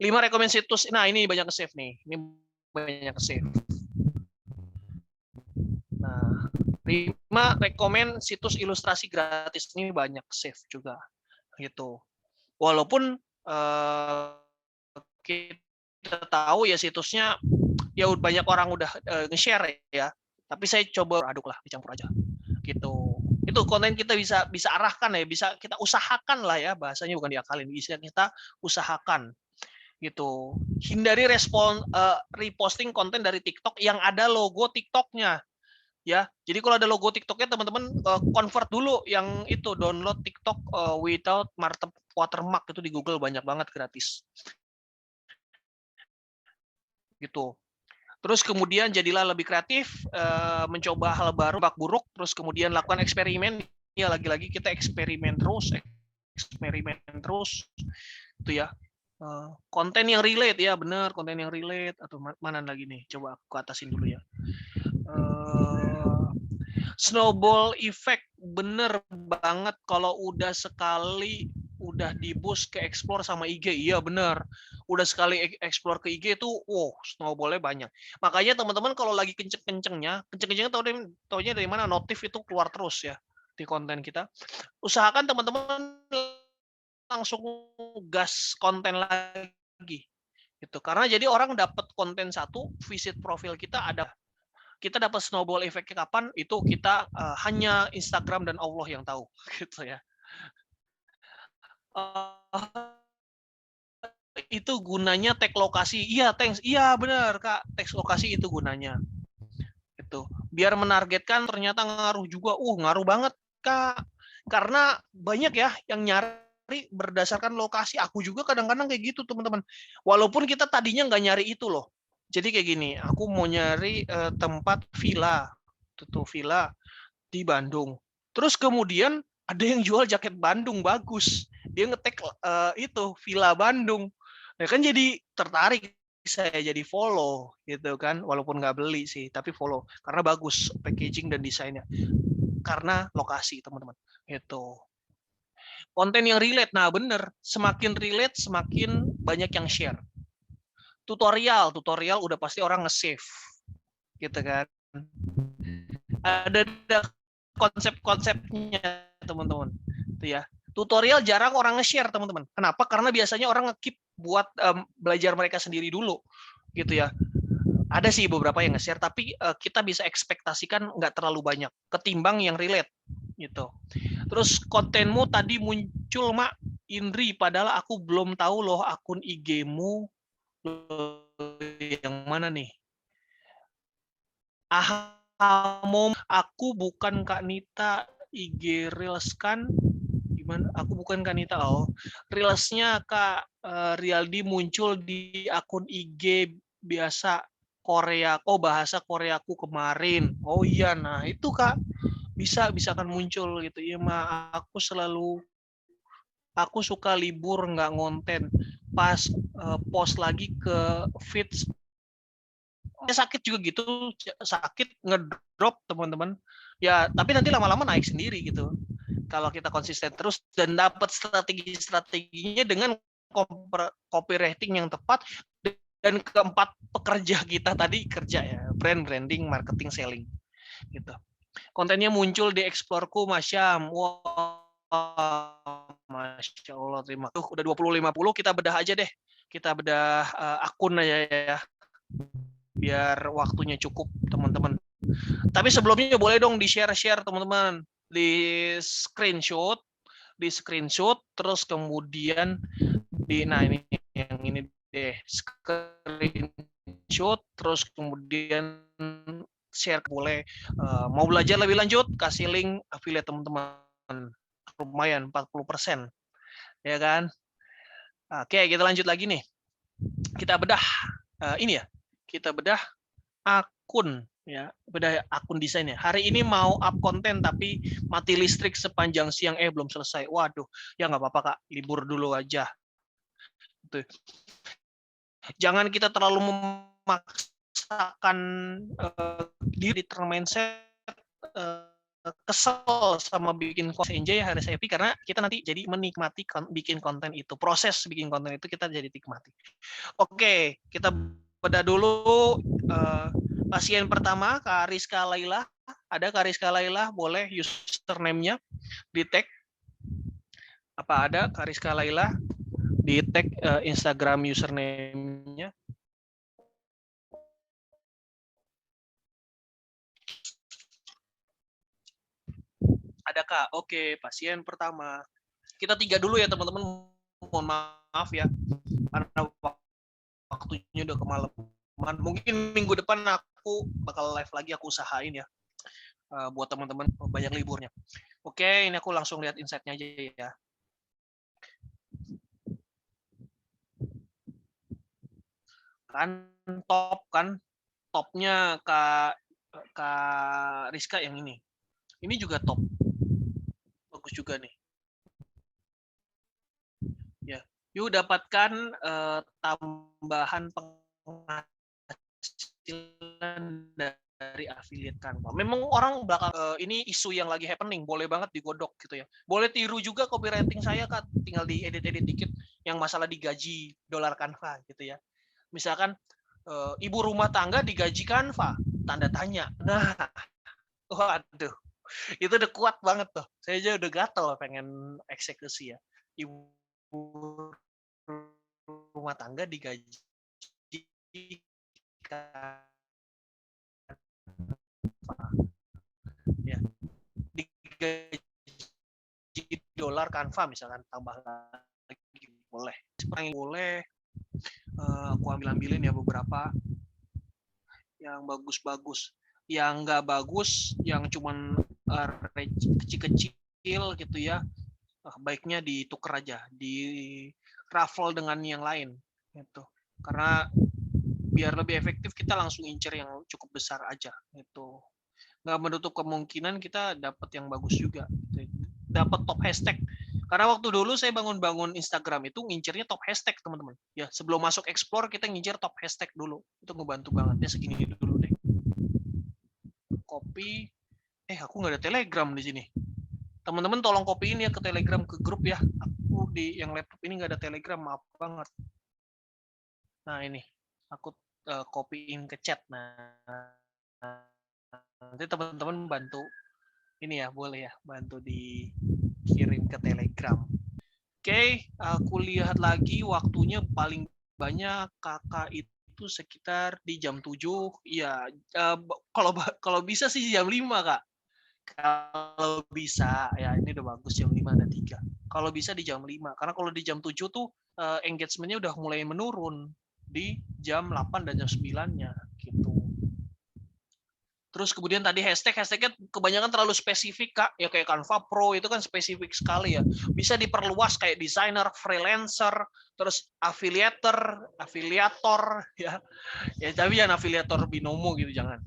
5 rekomendasi situs. Nah, ini banyak nge-save nih. Ini banyak nge-save. 5 rekomen situs ilustrasi gratis, ini banyak save juga gitu. Walaupun kita tahu ya situsnya ya banyak orang udah nge-share ya, tapi saya coba aduk lah, dicampur aja gitu. Itu konten kita bisa arahkan ya, bisa kita usahakan lah ya, bahasanya bukan diakalin, bisa kita usahakan gitu. Hindari reposting konten dari TikTok yang ada logo TikToknya ya. Jadi kalau ada logo TikToknya teman-teman convert dulu yang itu, download TikTok without watermark, itu di Google banyak banget gratis gitu. Terus kemudian jadilah lebih kreatif, mencoba hal baru, bak buruk, terus kemudian lakukan eksperimen. Ya lagi-lagi kita eksperimen terus itu ya. Konten yang relate ya, benar, konten yang relate. Atau mana lagi nih, coba aku atasin dulu ya. Snowball effect, bener banget. Kalau udah sekali udah di boost ke explore sama IG, iya bener. Udah sekali explore ke IG tuh, wow, snowballnya banyak. Makanya teman-teman kalau lagi kenceng-kencengnya taunya dari mana, notif itu keluar terus ya di konten kita. Usahakan teman-teman langsung gas konten lagi gitu. Karena jadi orang dapat konten satu, visit profil kita dapat snowball efeknya kapan, itu kita hanya Instagram dan Allah yang tahu gitu ya. Itu gunanya tag lokasi. Iya, thanks. Iya, benar, Kak. Tag lokasi itu gunanya. Itu. Biar menargetkan ternyata ngaruh juga. Ngaruh banget, Kak. Karena banyak ya yang nyari berdasarkan lokasi. Aku juga kadang-kadang kayak gitu, teman-teman. Walaupun kita tadinya nggak nyari itu loh. Jadi kayak gini, aku mau nyari tempat villa. Tuh villa di Bandung. Terus kemudian ada yang jual jaket Bandung bagus. Dia ngetek itu Villa Bandung. Nah kan jadi tertarik, saya jadi follow gitu kan, walaupun nggak beli sih, tapi follow karena bagus packaging dan desainnya. Karena lokasi teman-teman. Itu. Konten yang relate, nah bener, semakin relate semakin banyak yang share. Tutorial udah pasti orang nge-save gitu kan. Ada konsep-konsepnya teman-teman itu ya. Tutorial jarang orang nge-share teman-teman. Kenapa? Karena biasanya orang nge-keep buat belajar mereka sendiri dulu gitu ya. Ada sih beberapa yang nge-share, tapi kita bisa ekspektasikan nggak terlalu banyak ketimbang yang relate gitu. Terus kontenmu tadi muncul Mak Indri, padahal aku belum tahu loh akun IG-mu yang mana nih. Aku bukan Kak Nita, IG Reels kan gimana? Aku bukan Kak Nita. Reelsnya Kak Rialdi muncul di akun IG biasa Korea. Bahasa Koreaku kemarin. Oh iya, nah itu Kak bisa kan muncul gitu. Iya Ma, aku suka libur nggak ngonten. Pas post lagi ke feeds sakit juga gitu, sakit ngedrop teman-teman ya, tapi nanti lama-lama naik sendiri gitu kalau kita konsisten terus dan dapat strateginya dengan copywriting yang tepat. Dan keempat pekerja kita tadi kerja ya, branding, marketing, selling gitu. Kontennya muncul di Explore-ku Masyam. Wah, Masya Allah, terima kasih. Udah 20-50, kita bedah aja deh, kita bedah akun aja ya, biar waktunya cukup teman-teman. Tapi sebelumnya boleh dong di-share teman-teman, di screenshot, terus kemudian ini yang ini deh, screenshot, terus kemudian share boleh. Mau belajar lebih lanjut, kasih link affiliate teman-teman, lumayan 40%, ya kan? Oke, kita lanjut lagi nih. Kita bedah ini ya. Kita bedah akun ya, bedah akun desainnya. Hari ini mau up konten tapi mati listrik sepanjang siang belum selesai. Waduh, ya nggak apa-apa Kak, libur dulu aja. Tuh. Jangan kita terlalu memaksakan diri, mindset kesel sama bikin konten enjoy harus happy, karena kita nanti jadi menikmati bikin konten itu. Proses bikin konten itu kita jadi nikmati. Oke, kita bedah dulu pasien pertama, Kak Rizka Laila. ada Kak Rizka Laila, boleh username-nya di tag. Apa ada Kak Rizka Laila di tag Instagram username-nya? Ada Kak. Oke, pasien pertama. Kita 3 dulu ya teman-teman. Mohon maaf ya, karena waktunya udah kemalaman. Mungkin minggu depan aku bakal live lagi, aku usahain ya. Buat teman-teman banyak liburnya. Oke, ini aku langsung lihat insight-nya aja ya. Kan topnya Kak Rizka yang ini. Ini juga top. Bagus juga nih. Ya, yuk dapatkan tambahan penghasilan dari affiliate Canva. Memang orang belakang ini isu yang lagi happening, boleh banget digodok gitu ya. Boleh tiru juga copywriting saya Kak, tinggal diedit-edit dikit yang masalah digaji dolar Canva gitu ya. Misalkan ibu rumah tangga digaji Canva, tanda tanya. Nah, waduh, itu udah kuat banget tuh. Saya aja udah gatel pengen eksekusi ya. Ibu rumah tangga digaji ya, digaji dolar Canva misalkan, tambah lagi boleh. Boleh. Aku ambilin ya beberapa yang bagus-bagus. Yang nggak bagus, yang cuman kecil-kecil gitu ya, baiknya ditukar aja, di raffle dengan yang lain gitu. Karena biar lebih efektif kita langsung incer yang cukup besar aja gitu. Nggak menutup kemungkinan kita dapat yang bagus juga gitu. Dapat top hashtag. Karena waktu dulu saya bangun Instagram itu ngincernya top hashtag teman-teman. Ya, sebelum masuk explore kita ngincer top hashtag dulu. Itu ngebantu banget. Ya segini dulu deh. Copy. Aku nggak ada Telegram di sini. Teman-teman tolong copyin ya ke Telegram, ke grup ya. Aku di yang laptop ini nggak ada Telegram, maaf banget. Nah ini, aku copyin ke chat. Nah, nanti teman-teman bantu ini ya, boleh ya, bantu dikirim ke Telegram. Oke, aku lihat lagi waktunya paling banyak kakak itu sekitar di jam 7. Iya, kalau bisa sih jam 5, Kak. Kalau bisa, ya ini udah bagus, jam 5 ada 3. Kalau bisa di jam 5, karena kalau di jam 7 tuh engagement-nya udah mulai menurun di jam 8 dan jam 9-nya gitu. Terus kemudian tadi hashtagnya kebanyakan terlalu spesifik Kak, ya kayak Canva Pro itu kan spesifik sekali ya. Bisa diperluas kayak desainer, freelancer, terus afiliator ya. Ya tapi jangan afiliator binomo gitu, jangan.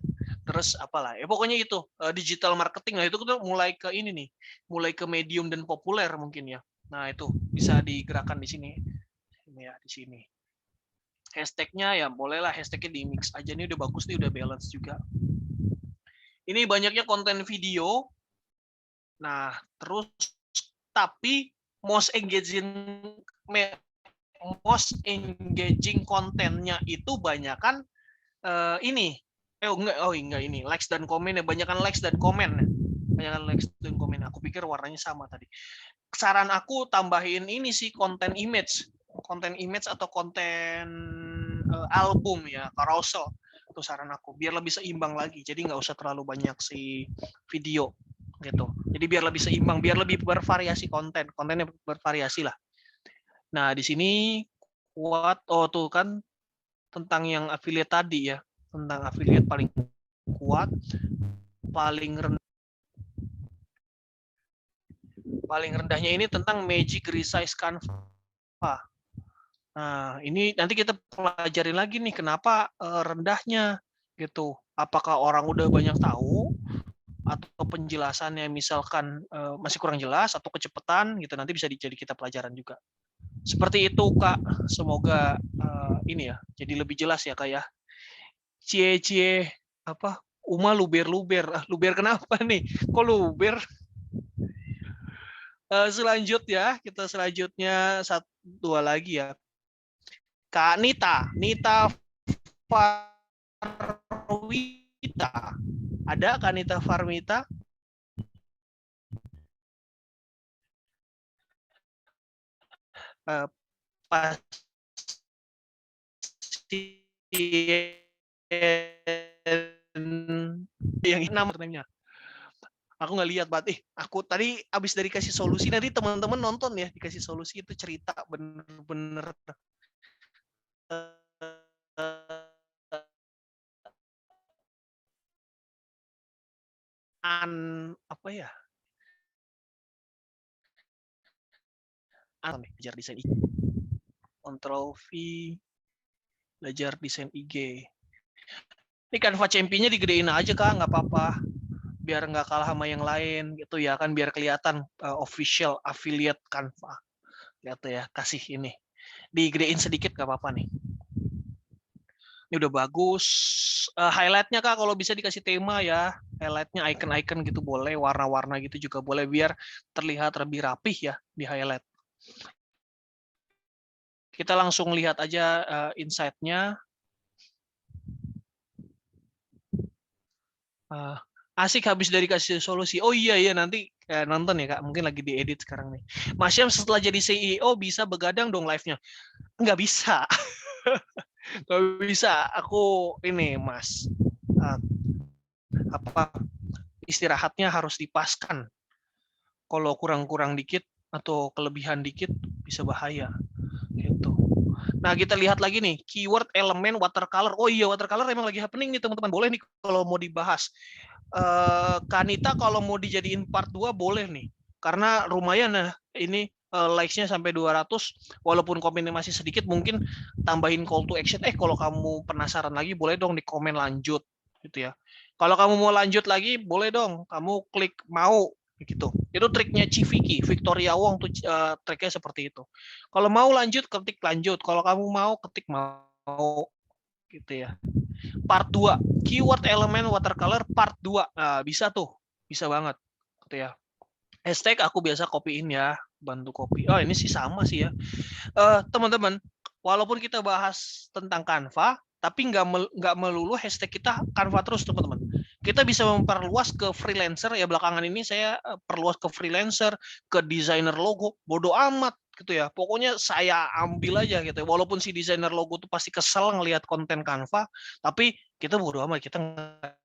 Terus apalah, ya pokoknya itu digital marketing. Nah itu kita mulai ke ini nih, mulai ke medium dan populer mungkin ya. Nah itu bisa digerakkan di sini, ini ya di sini. Hashtagnya ya bolehlah hashtagnya di mix aja, nih udah bagus nih, udah balance juga. Ini banyaknya konten video. Nah terus tapi most engaging kontennya itu banyakan ini. Enggak ini likes dan komen ya, banyakan likes dan komen ya. Banyakan likes dan komen. Aku pikir warnanya sama tadi. Saran aku tambahin ini sih, konten image atau konten album ya, carousel. Itu saran aku, biar lebih seimbang lagi. Jadi nggak usah terlalu banyak si video gitu. Jadi biar lebih seimbang, biar lebih bervariasi kontennya bervariasi lah. Nah di sini kuat, tuh kan tentang yang affiliate tadi ya, tentang affiliate paling kuat, paling rendahnya ini tentang Magic Resize Canva. Nah, ini nanti kita pelajarin lagi nih kenapa rendahnya gitu. Apakah orang udah banyak tahu atau penjelasannya misalkan masih kurang jelas atau kecepatan gitu, nanti bisa jadi kita pelajaran juga. Seperti itu Kak, semoga ini ya jadi lebih jelas ya Kak ya. Cie apa? Uma luber. Luber kenapa nih? Kok luber? Selanjutnya kita dua lagi ya. Kak Nita Farwita. Ada Kanita Farmita? Yang ini namanya. Aku nggak lihat banget. Aku tadi abis dari kasih solusi, nanti teman-teman nonton ya, dikasih solusi itu cerita bener-bener apa ya? Belajar desain IG. Ctrl V, belajar desain IG. Ini Canva Champion-nya digedein aja Kak, nggak apa-apa. Biar nggak kalah sama yang lain gitu ya kan, biar kelihatan official affiliate Canva. Lihat ya, kasih ini. Digedein sedikit nggak apa-apa nih. Ini udah bagus. Highlight-nya Kak kalau bisa dikasih tema ya. Highlight-nya icon-icon gitu boleh, warna-warna gitu juga boleh biar terlihat lebih rapih ya di highlight. Kita langsung lihat aja insight-nya. Asik habis dari kasih solusi. Oh iya nanti nonton ya Kak, mungkin lagi diedit sekarang nih. Mas Syam setelah jadi CEO bisa begadang dong live-nya? Nggak bisa. Nggak bisa. Aku ini Mas, istirahatnya harus dipaskan. Kalau kurang-kurang dikit atau kelebihan dikit bisa bahaya. Gitu. Nah kita lihat lagi nih, keyword elemen watercolor. Oh iya watercolor emang lagi happening nih teman-teman. Boleh nih kalau mau dibahas. Kanita kalau mau dijadiin part 2 boleh nih. Karena lumayan ini likes-nya sampai 200, walaupun komennya masih sedikit, mungkin tambahin call to action. Kalau kamu penasaran lagi, boleh dong di komen lanjut, gitu ya. Kalau kamu mau lanjut lagi, boleh dong, kamu klik mau, gitu. Itu triknya Civiki, Victoria Wong tuh triknya seperti itu. Kalau mau lanjut, ketik lanjut. Kalau kamu mau, ketik mau, gitu ya. Part 2, keyword elemen watercolor part 2. Nah, bisa tuh, bisa banget, gitu ya. Hashtag aku biasa copyin ya, bantu copy. Oh ini sih sama sih ya. Teman-teman, walaupun kita bahas tentang Canva, tapi nggak melulu hashtag kita Canva terus teman-teman. Kita bisa memperluas ke freelancer ya, belakangan ini saya perluas ke freelancer, ke desainer logo, bodoh amat gitu ya. Pokoknya saya ambil aja gitu ya. Walaupun si desainer logo tuh pasti kesel ngelihat konten Canva, tapi kita bodoh amat, kita nggak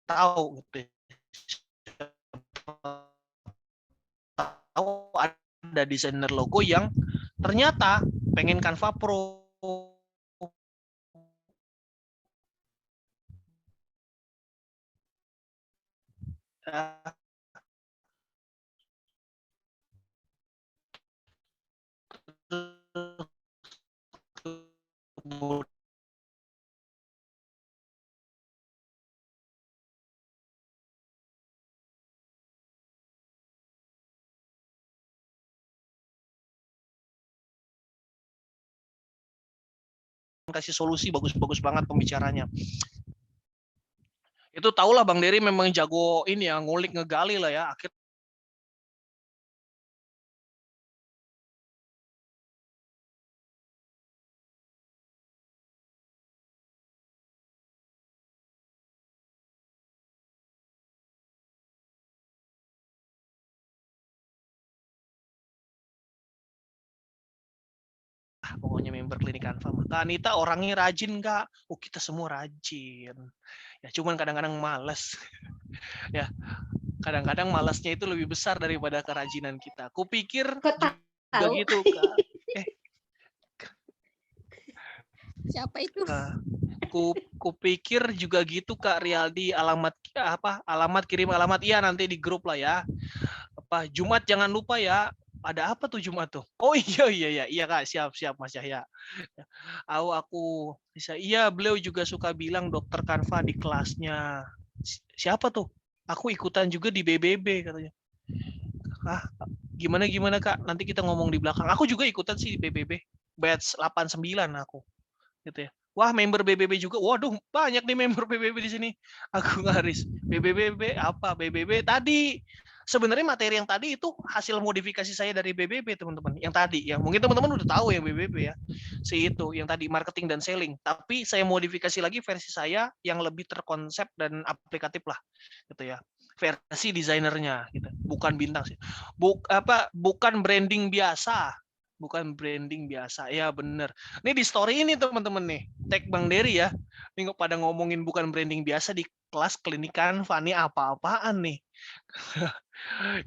tahu gitu ya. Tahu ada desainer logo yang ternyata pengen Canva Pro. Kasih solusi bagus-bagus banget pembicaranya. Itu tahulah Bang Dery memang jago ini ya, ngulik ngegali lah ya. Akhir pokoknya member klinik Canva. Kak Anita orangnya rajin Kak. Oh kita semua rajin. Ya cuman kadang-kadang malas. Ya kadang-kadang malasnya itu lebih besar daripada kerajinan kita. Kupikir juga gitu Kak. Siapa itu? Kupikir juga gitu Kak Rialdi, alamat kirim alamat iya nanti di grup lah ya. Jumat jangan lupa ya. Ada apa tuh Jumat tuh? Oh iya Kak, siap Mas Yahya. Aku bisa. Iya, beliau juga suka bilang dokter Canva di kelasnya. Siapa tuh? Aku ikutan juga di BBB katanya. Gimana Kak? Nanti kita ngomong di belakang. Aku juga ikutan sih di BBB. Batch 89 aku. Gitu ya. Wah, member BBB juga. Waduh, banyak nih member BBB di sini. Aku ngaris. BBB apa? BBB tadi sebenarnya materi yang tadi itu hasil modifikasi saya dari BBB, teman-teman. Yang tadi, yang mungkin teman-teman udah tahu yang BBB ya, si itu yang tadi marketing dan selling. Tapi saya modifikasi lagi versi saya yang lebih terkonsep dan aplikatif lah, gitu ya. Versi desainernya, gitu. Bukan bintang sih, bukan branding biasa. Bukan branding biasa, ya bener. Ini di story ini teman-teman nih, tag Bang Dery ya. Ini pada ngomongin bukan branding biasa di kelas klinik Canva, nih apa-apaan nih.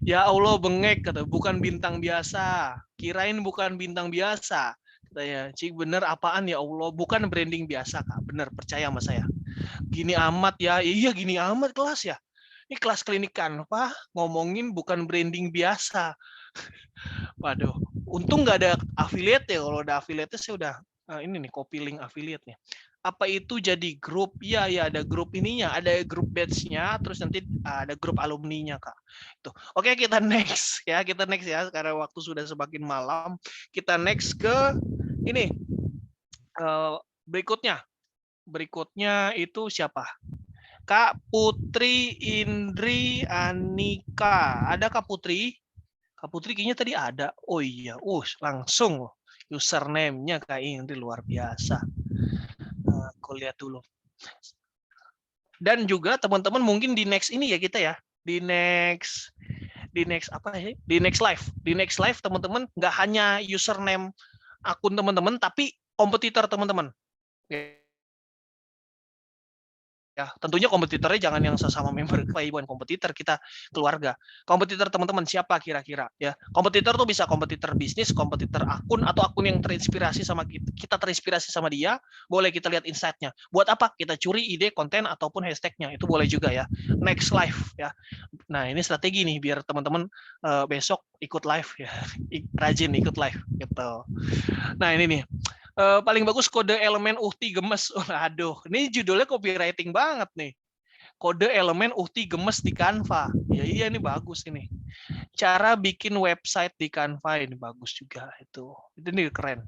Ya Allah bengek, kata bukan bintang biasa. Kirain bukan bintang biasa. Katanya, Cik bener apaan ya Allah, bukan branding biasa Kak. Bener, percaya sama saya. Gini amat ya, iya gini amat kelas ya. Ini kelas klinik Canva ngomongin bukan branding biasa. Waduh, untung nggak ada affiliate ya. Kalau ada affiliate saya udah ini nih copy link affiliate-nya. Apa itu jadi grup? Iya, ya ada grup ininya, ada grup batch-nya, terus nanti ada grup alumni-nya, Kak. Itu. Oke, kita next ya, karena waktu sudah semakin malam. Kita next ke ini. Berikutnya. Berikutnya itu siapa? Kak Putri Indri Anika. Ada Kak Putri? Kak Putri kayaknya tadi ada. Oh iya, langsung username-nya Kak Indri luar biasa. Aku lihat dulu. Dan juga teman-teman mungkin di next ini ya kita ya, di next apa ya? Di next live teman-teman nggak hanya username akun teman-teman tapi kompetitor teman-teman. Ya, tentunya kompetitornya jangan yang sesama member, bukan kompetitor, kita keluarga. Kompetitor teman-teman siapa kira-kira ya? Kompetitor tuh bisa kompetitor bisnis, kompetitor akun, atau akun yang terinspirasi sama kita terinspirasi sama dia, boleh kita lihat insight-nya. Buat apa? Kita curi ide, konten, ataupun hashtag-nya, itu boleh juga ya. Next live ya. Nah, ini strategi nih biar teman-teman besok ikut live ya. Rajin ikut live gitu. Nah, ini nih. Paling bagus kode elemen uhti gemes. Aduh, ini judulnya copywriting banget nih. Kode elemen uhti gemes di Canva. Ya iya ini bagus ini. Cara bikin website di Canva ini bagus juga itu. Itu nih keren.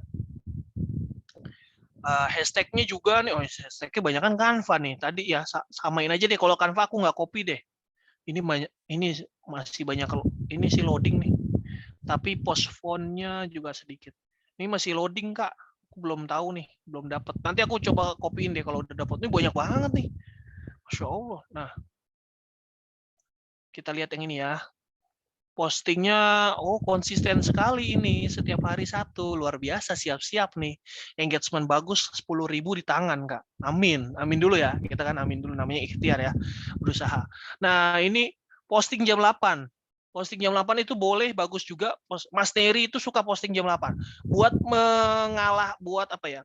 Hashtagnya juga nih, hashtagnya banyak kan Canva nih. Tadi ya samain aja deh. Kalau Canva aku nggak copy deh. Ini masih banyak. Ini sih loading nih. Tapi post fontnya juga sedikit. Ini masih loading Kak. Aku belum tahu nih, belum dapat. Nanti aku coba copyin deh kalau udah dapat. Ini banyak banget nih. Masya Allah. Nah, kita lihat yang ini ya. Postingnya, konsisten sekali ini. Setiap hari satu. Luar biasa, siap-siap nih. Engagement bagus, 10.000 di tangan, Kak. Amin. Amin dulu ya. Kita kan amin dulu, namanya ikhtiar ya. Berusaha. Nah, ini posting jam 8. Posting jam 8 itu boleh, bagus juga. Mas Terry itu suka posting jam 8. Buat buat apa ya?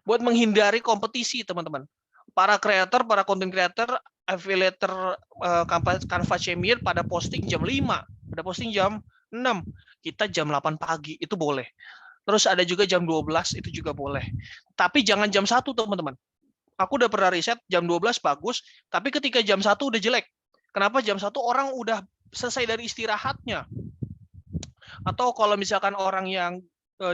Buat menghindari kompetisi, teman-teman. Para kreator, para content creator, affiliator Canva Champion pada posting jam 5, pada posting jam 6. Kita jam 8 pagi, itu boleh. Terus ada juga jam 12, itu juga boleh. Tapi jangan jam 1, teman-teman. Aku udah pernah riset, jam 12 bagus, tapi ketika jam 1 udah jelek. Kenapa jam 1 orang udah selesai dari istirahatnya? Atau kalau misalkan orang yang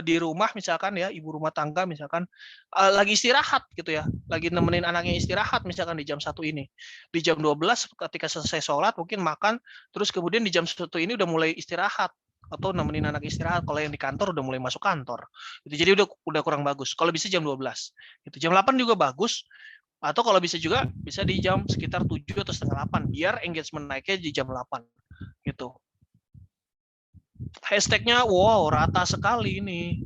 di rumah misalkan ya, ibu rumah tangga misalkan lagi istirahat gitu ya, lagi nemenin anaknya istirahat misalkan di jam 1 ini. Di jam 12 ketika selesai sholat mungkin makan, terus kemudian di jam 1 ini udah mulai istirahat atau nemenin anak istirahat. Kalau yang di kantor udah mulai masuk kantor. Itu jadi udah kurang bagus. Kalau bisa jam 12. Gitu. Jam 8 juga bagus. Atau kalau bisa juga bisa di jam sekitar 7 atau setengah 8 biar engagement naiknya di jam 8 gitu. Hashtagnya wow rata sekali ini.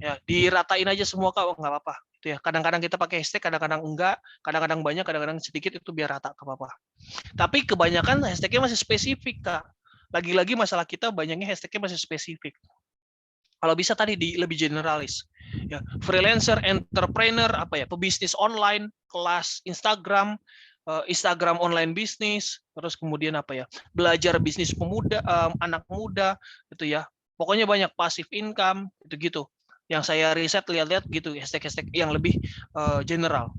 Ya, diratain aja semua Kak, nggak apa-apa. Itu ya. Kadang-kadang kita pakai hashtag, kadang-kadang enggak, kadang-kadang banyak, kadang-kadang sedikit, itu biar rata, nggak apa-apa. Tapi kebanyakan hashtagnya masih spesifik Kak. Lagi-lagi masalah kita banyaknya hashtagnya masih spesifik. Kalau bisa tadi lebih generalis. Ya, freelancer, entrepreneur, apa ya, pebisnis online, kelas Instagram, Instagram online bisnis, terus kemudian apa ya, belajar bisnis pemuda, anak muda, itu ya. Pokoknya banyak passive income, gitu-gitu. Yang saya riset lihat-lihat gitu, hashtag-hashtag yang lebih general.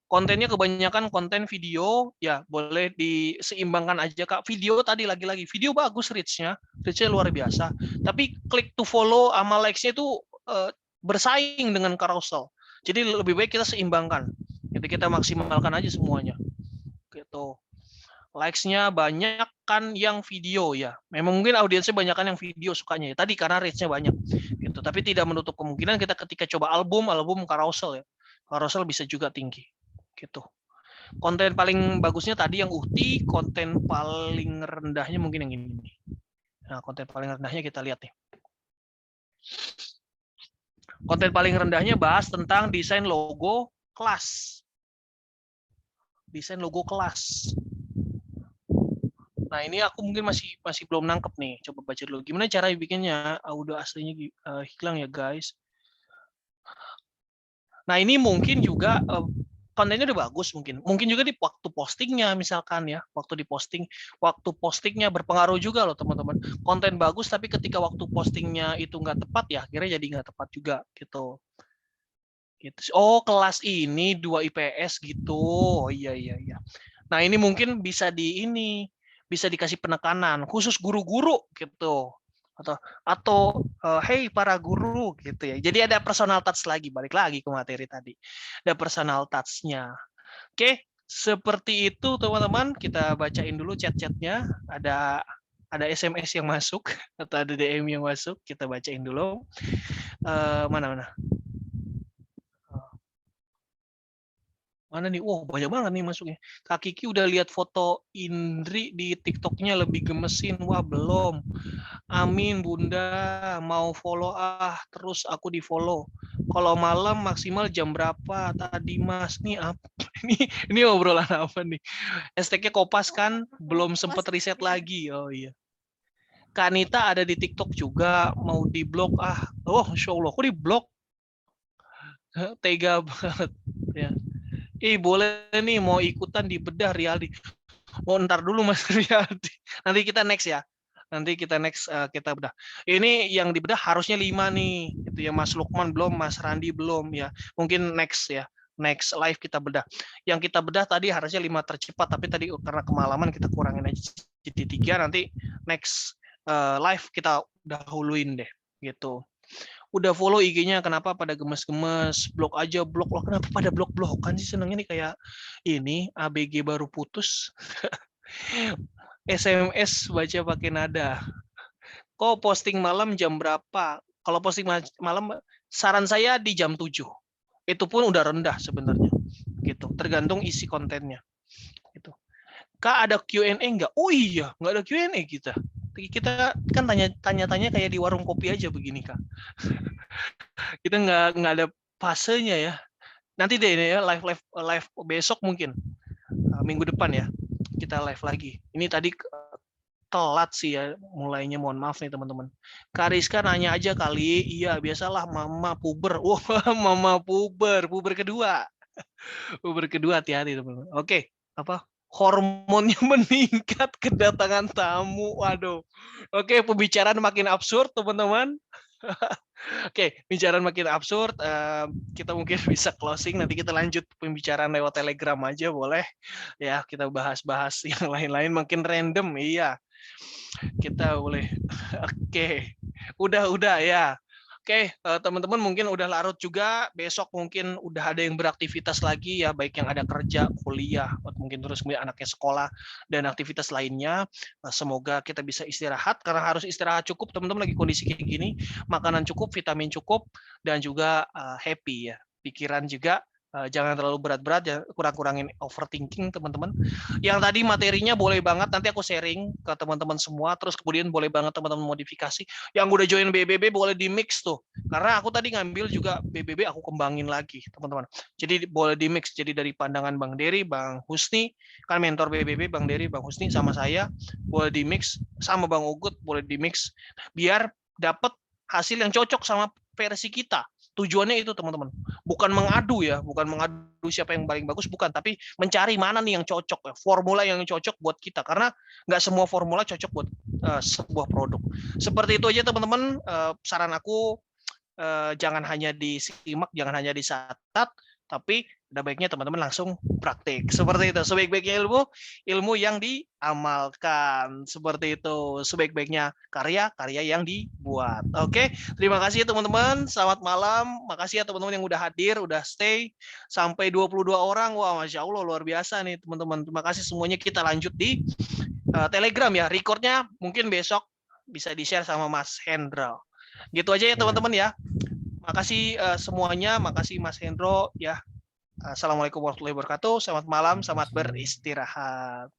Kontennya kebanyakan konten video, ya boleh diseimbangkan aja Kak. Video tadi lagi-lagi, video bagus reach-nya luar biasa. Tapi klik to follow sama likes-nya itu bersaing dengan carousel. Jadi lebih baik kita seimbangkan. Jadi kita maksimalkan aja semuanya. Gitu. Likes-nya banyak kan yang video ya. Memang mungkin audiensnya banyak kan yang video sukanya ya. Tadi karena reach-nya banyak gitu. Tapi tidak menutup kemungkinan kita ketika coba album carousel ya. Carousel bisa juga tinggi gitu. Konten paling bagusnya tadi yang Uhti, konten paling rendahnya mungkin yang ini. Nah, konten paling rendahnya kita lihat nih. Konten paling rendahnya bahas tentang desain logo kelas. Desain logo kelas. Nah, ini aku mungkin masih belum nangkep nih. Coba baca dulu. Gimana cara bikinnya? Udah aslinya hilang ya, guys. Nah, ini mungkin juga kontennya udah bagus mungkin. Mungkin juga di waktu postingnya misalkan ya. Waktu postingnya berpengaruh juga loh, teman-teman. Konten bagus tapi ketika waktu postingnya itu nggak tepat ya, akhirnya jadi nggak tepat juga gitu. Oh, kelas ini 2 IPS gitu. Oh, iya. Nah, ini mungkin bisa dikasih penekanan khusus guru-guru gitu. Atau hey para guru gitu ya. Jadi ada personal touch lagi, balik lagi ke materi tadi. Ada personal touch-nya. Oke, seperti itu teman-teman. Kita bacain dulu chat-chatnya. Ada SMS yang masuk atau ada DM yang masuk. Kita bacain dulu. Mana? Mana nih? Wow, banyak banget nih masuknya. Kak Kiki udah lihat foto Indri di TikTok-nya lebih gemesin. Wah, belum. Amin, Bunda. Mau follow terus aku di-follow. Kalau malam maksimal jam berapa tadi, Mas? Nih apa? Ini obrolan apa nih? Hashtag-nya Kopas kan? Belum sempet riset lagi. Oh iya. Kak Anita ada di TikTok juga. Mau di-blok. Oh, Insya Allah. Aku di-blok. Tega banget. Ya. Boleh nih mau ikutan di bedah Riyadi. Oh, ntar dulu Mas Riyadi. Nanti kita next ya. Kita bedah. Ini yang dibedah harusnya 5 nih. Itu ya Mas Lukman belum, Mas Randi belum ya. Mungkin next ya. Next live kita bedah. Yang kita bedah tadi harusnya 5 tercepat, tapi tadi karena kemalaman kita kurangin aja jadi 3, nanti next live kita dahuluin deh gitu. Udah follow IG-nya, kenapa pada gemes-gemes, blok aja, blok loh, kenapa pada blok-blokan sih, senengnya nih kayak ini, ABG baru putus, SMS baca pakai nada, kok posting malam jam berapa, kalau posting malam, saran saya di jam 7, itu pun udah rendah sebenarnya, gitu, tergantung isi kontennya, gitu. Kak ada Q&A nggak? Oh iya, nggak ada Q&A kita kan tanya-tanya kayak di warung kopi aja begini Kak. Kita nggak ada fasenya ya. Nanti deh ini ya live besok mungkin minggu depan ya kita live lagi. Ini tadi telat sih ya mulainya, mohon maaf nih teman-teman. Kariska nanya aja kali. Iya biasalah mama puber. Wah mama puber kedua. Puber kedua, hati-hati teman-teman. Oke, apa? Hormonnya meningkat, kedatangan tamu. Waduh. Oke, pembicaraan makin absurd, teman-teman. Oke, pembicaraan makin absurd. Kita mungkin bisa closing. Nanti kita lanjut pembicaraan lewat Telegram aja, boleh? Ya, kita bahas-bahas yang lain-lain. Makin random, iya. Kita boleh. Oke, udah ya. Oke, teman-teman mungkin udah larut juga, besok mungkin udah ada yang beraktivitas lagi ya, baik yang ada kerja, kuliah, mungkin terus kemudian anaknya sekolah, dan aktivitas lainnya. Semoga kita bisa istirahat, karena harus istirahat cukup, teman-teman lagi kondisi kayak gini, makanan cukup, vitamin cukup, dan juga happy ya, pikiran juga. Jangan terlalu berat-berat, ya, kurang-kurangin overthinking teman-teman. Yang tadi materinya boleh banget, nanti aku sharing ke teman-teman semua, terus kemudian boleh banget teman-teman modifikasi. Yang udah join BBB boleh di mix tuh, karena aku tadi ngambil juga BBB, aku kembangin lagi teman-teman. Jadi boleh di mix, jadi dari pandangan Bang Dery, Bang Husni, kan mentor BBB, Bang Dery, Bang Husni, sama saya, boleh di mix, sama Bang Ugut, boleh di mix, biar dapat hasil yang cocok sama versi kita. Tujuannya itu teman-teman, bukan mengadu ya, bukan mengadu siapa yang paling bagus, bukan, tapi mencari mana nih yang cocok ya, formula yang cocok buat kita, karena nggak semua formula cocok buat sebuah produk. Seperti itu aja teman-teman, saran aku, jangan hanya disimak, jangan hanya dicatat, Tapi ada baiknya teman-teman langsung praktik. Seperti itu. Sebaik-baiknya ilmu, ilmu yang diamalkan. Seperti itu. Sebaik-baiknya karya, karya yang dibuat. Oke, terima kasih teman-teman. Selamat malam. Makasih ya teman-teman yang udah hadir, udah stay sampai 22 orang. Wah, Masya Allah luar biasa nih teman-teman. Terima kasih semuanya. Kita lanjut di Telegram ya. Recordnya mungkin besok bisa di-share sama Mas Hendra. Gitu aja ya teman-teman ya. Makasih semuanya. Makasih Mas Hendro ya. Assalamualaikum warahmatullahi wabarakatuh. Selamat malam, selamat beristirahat.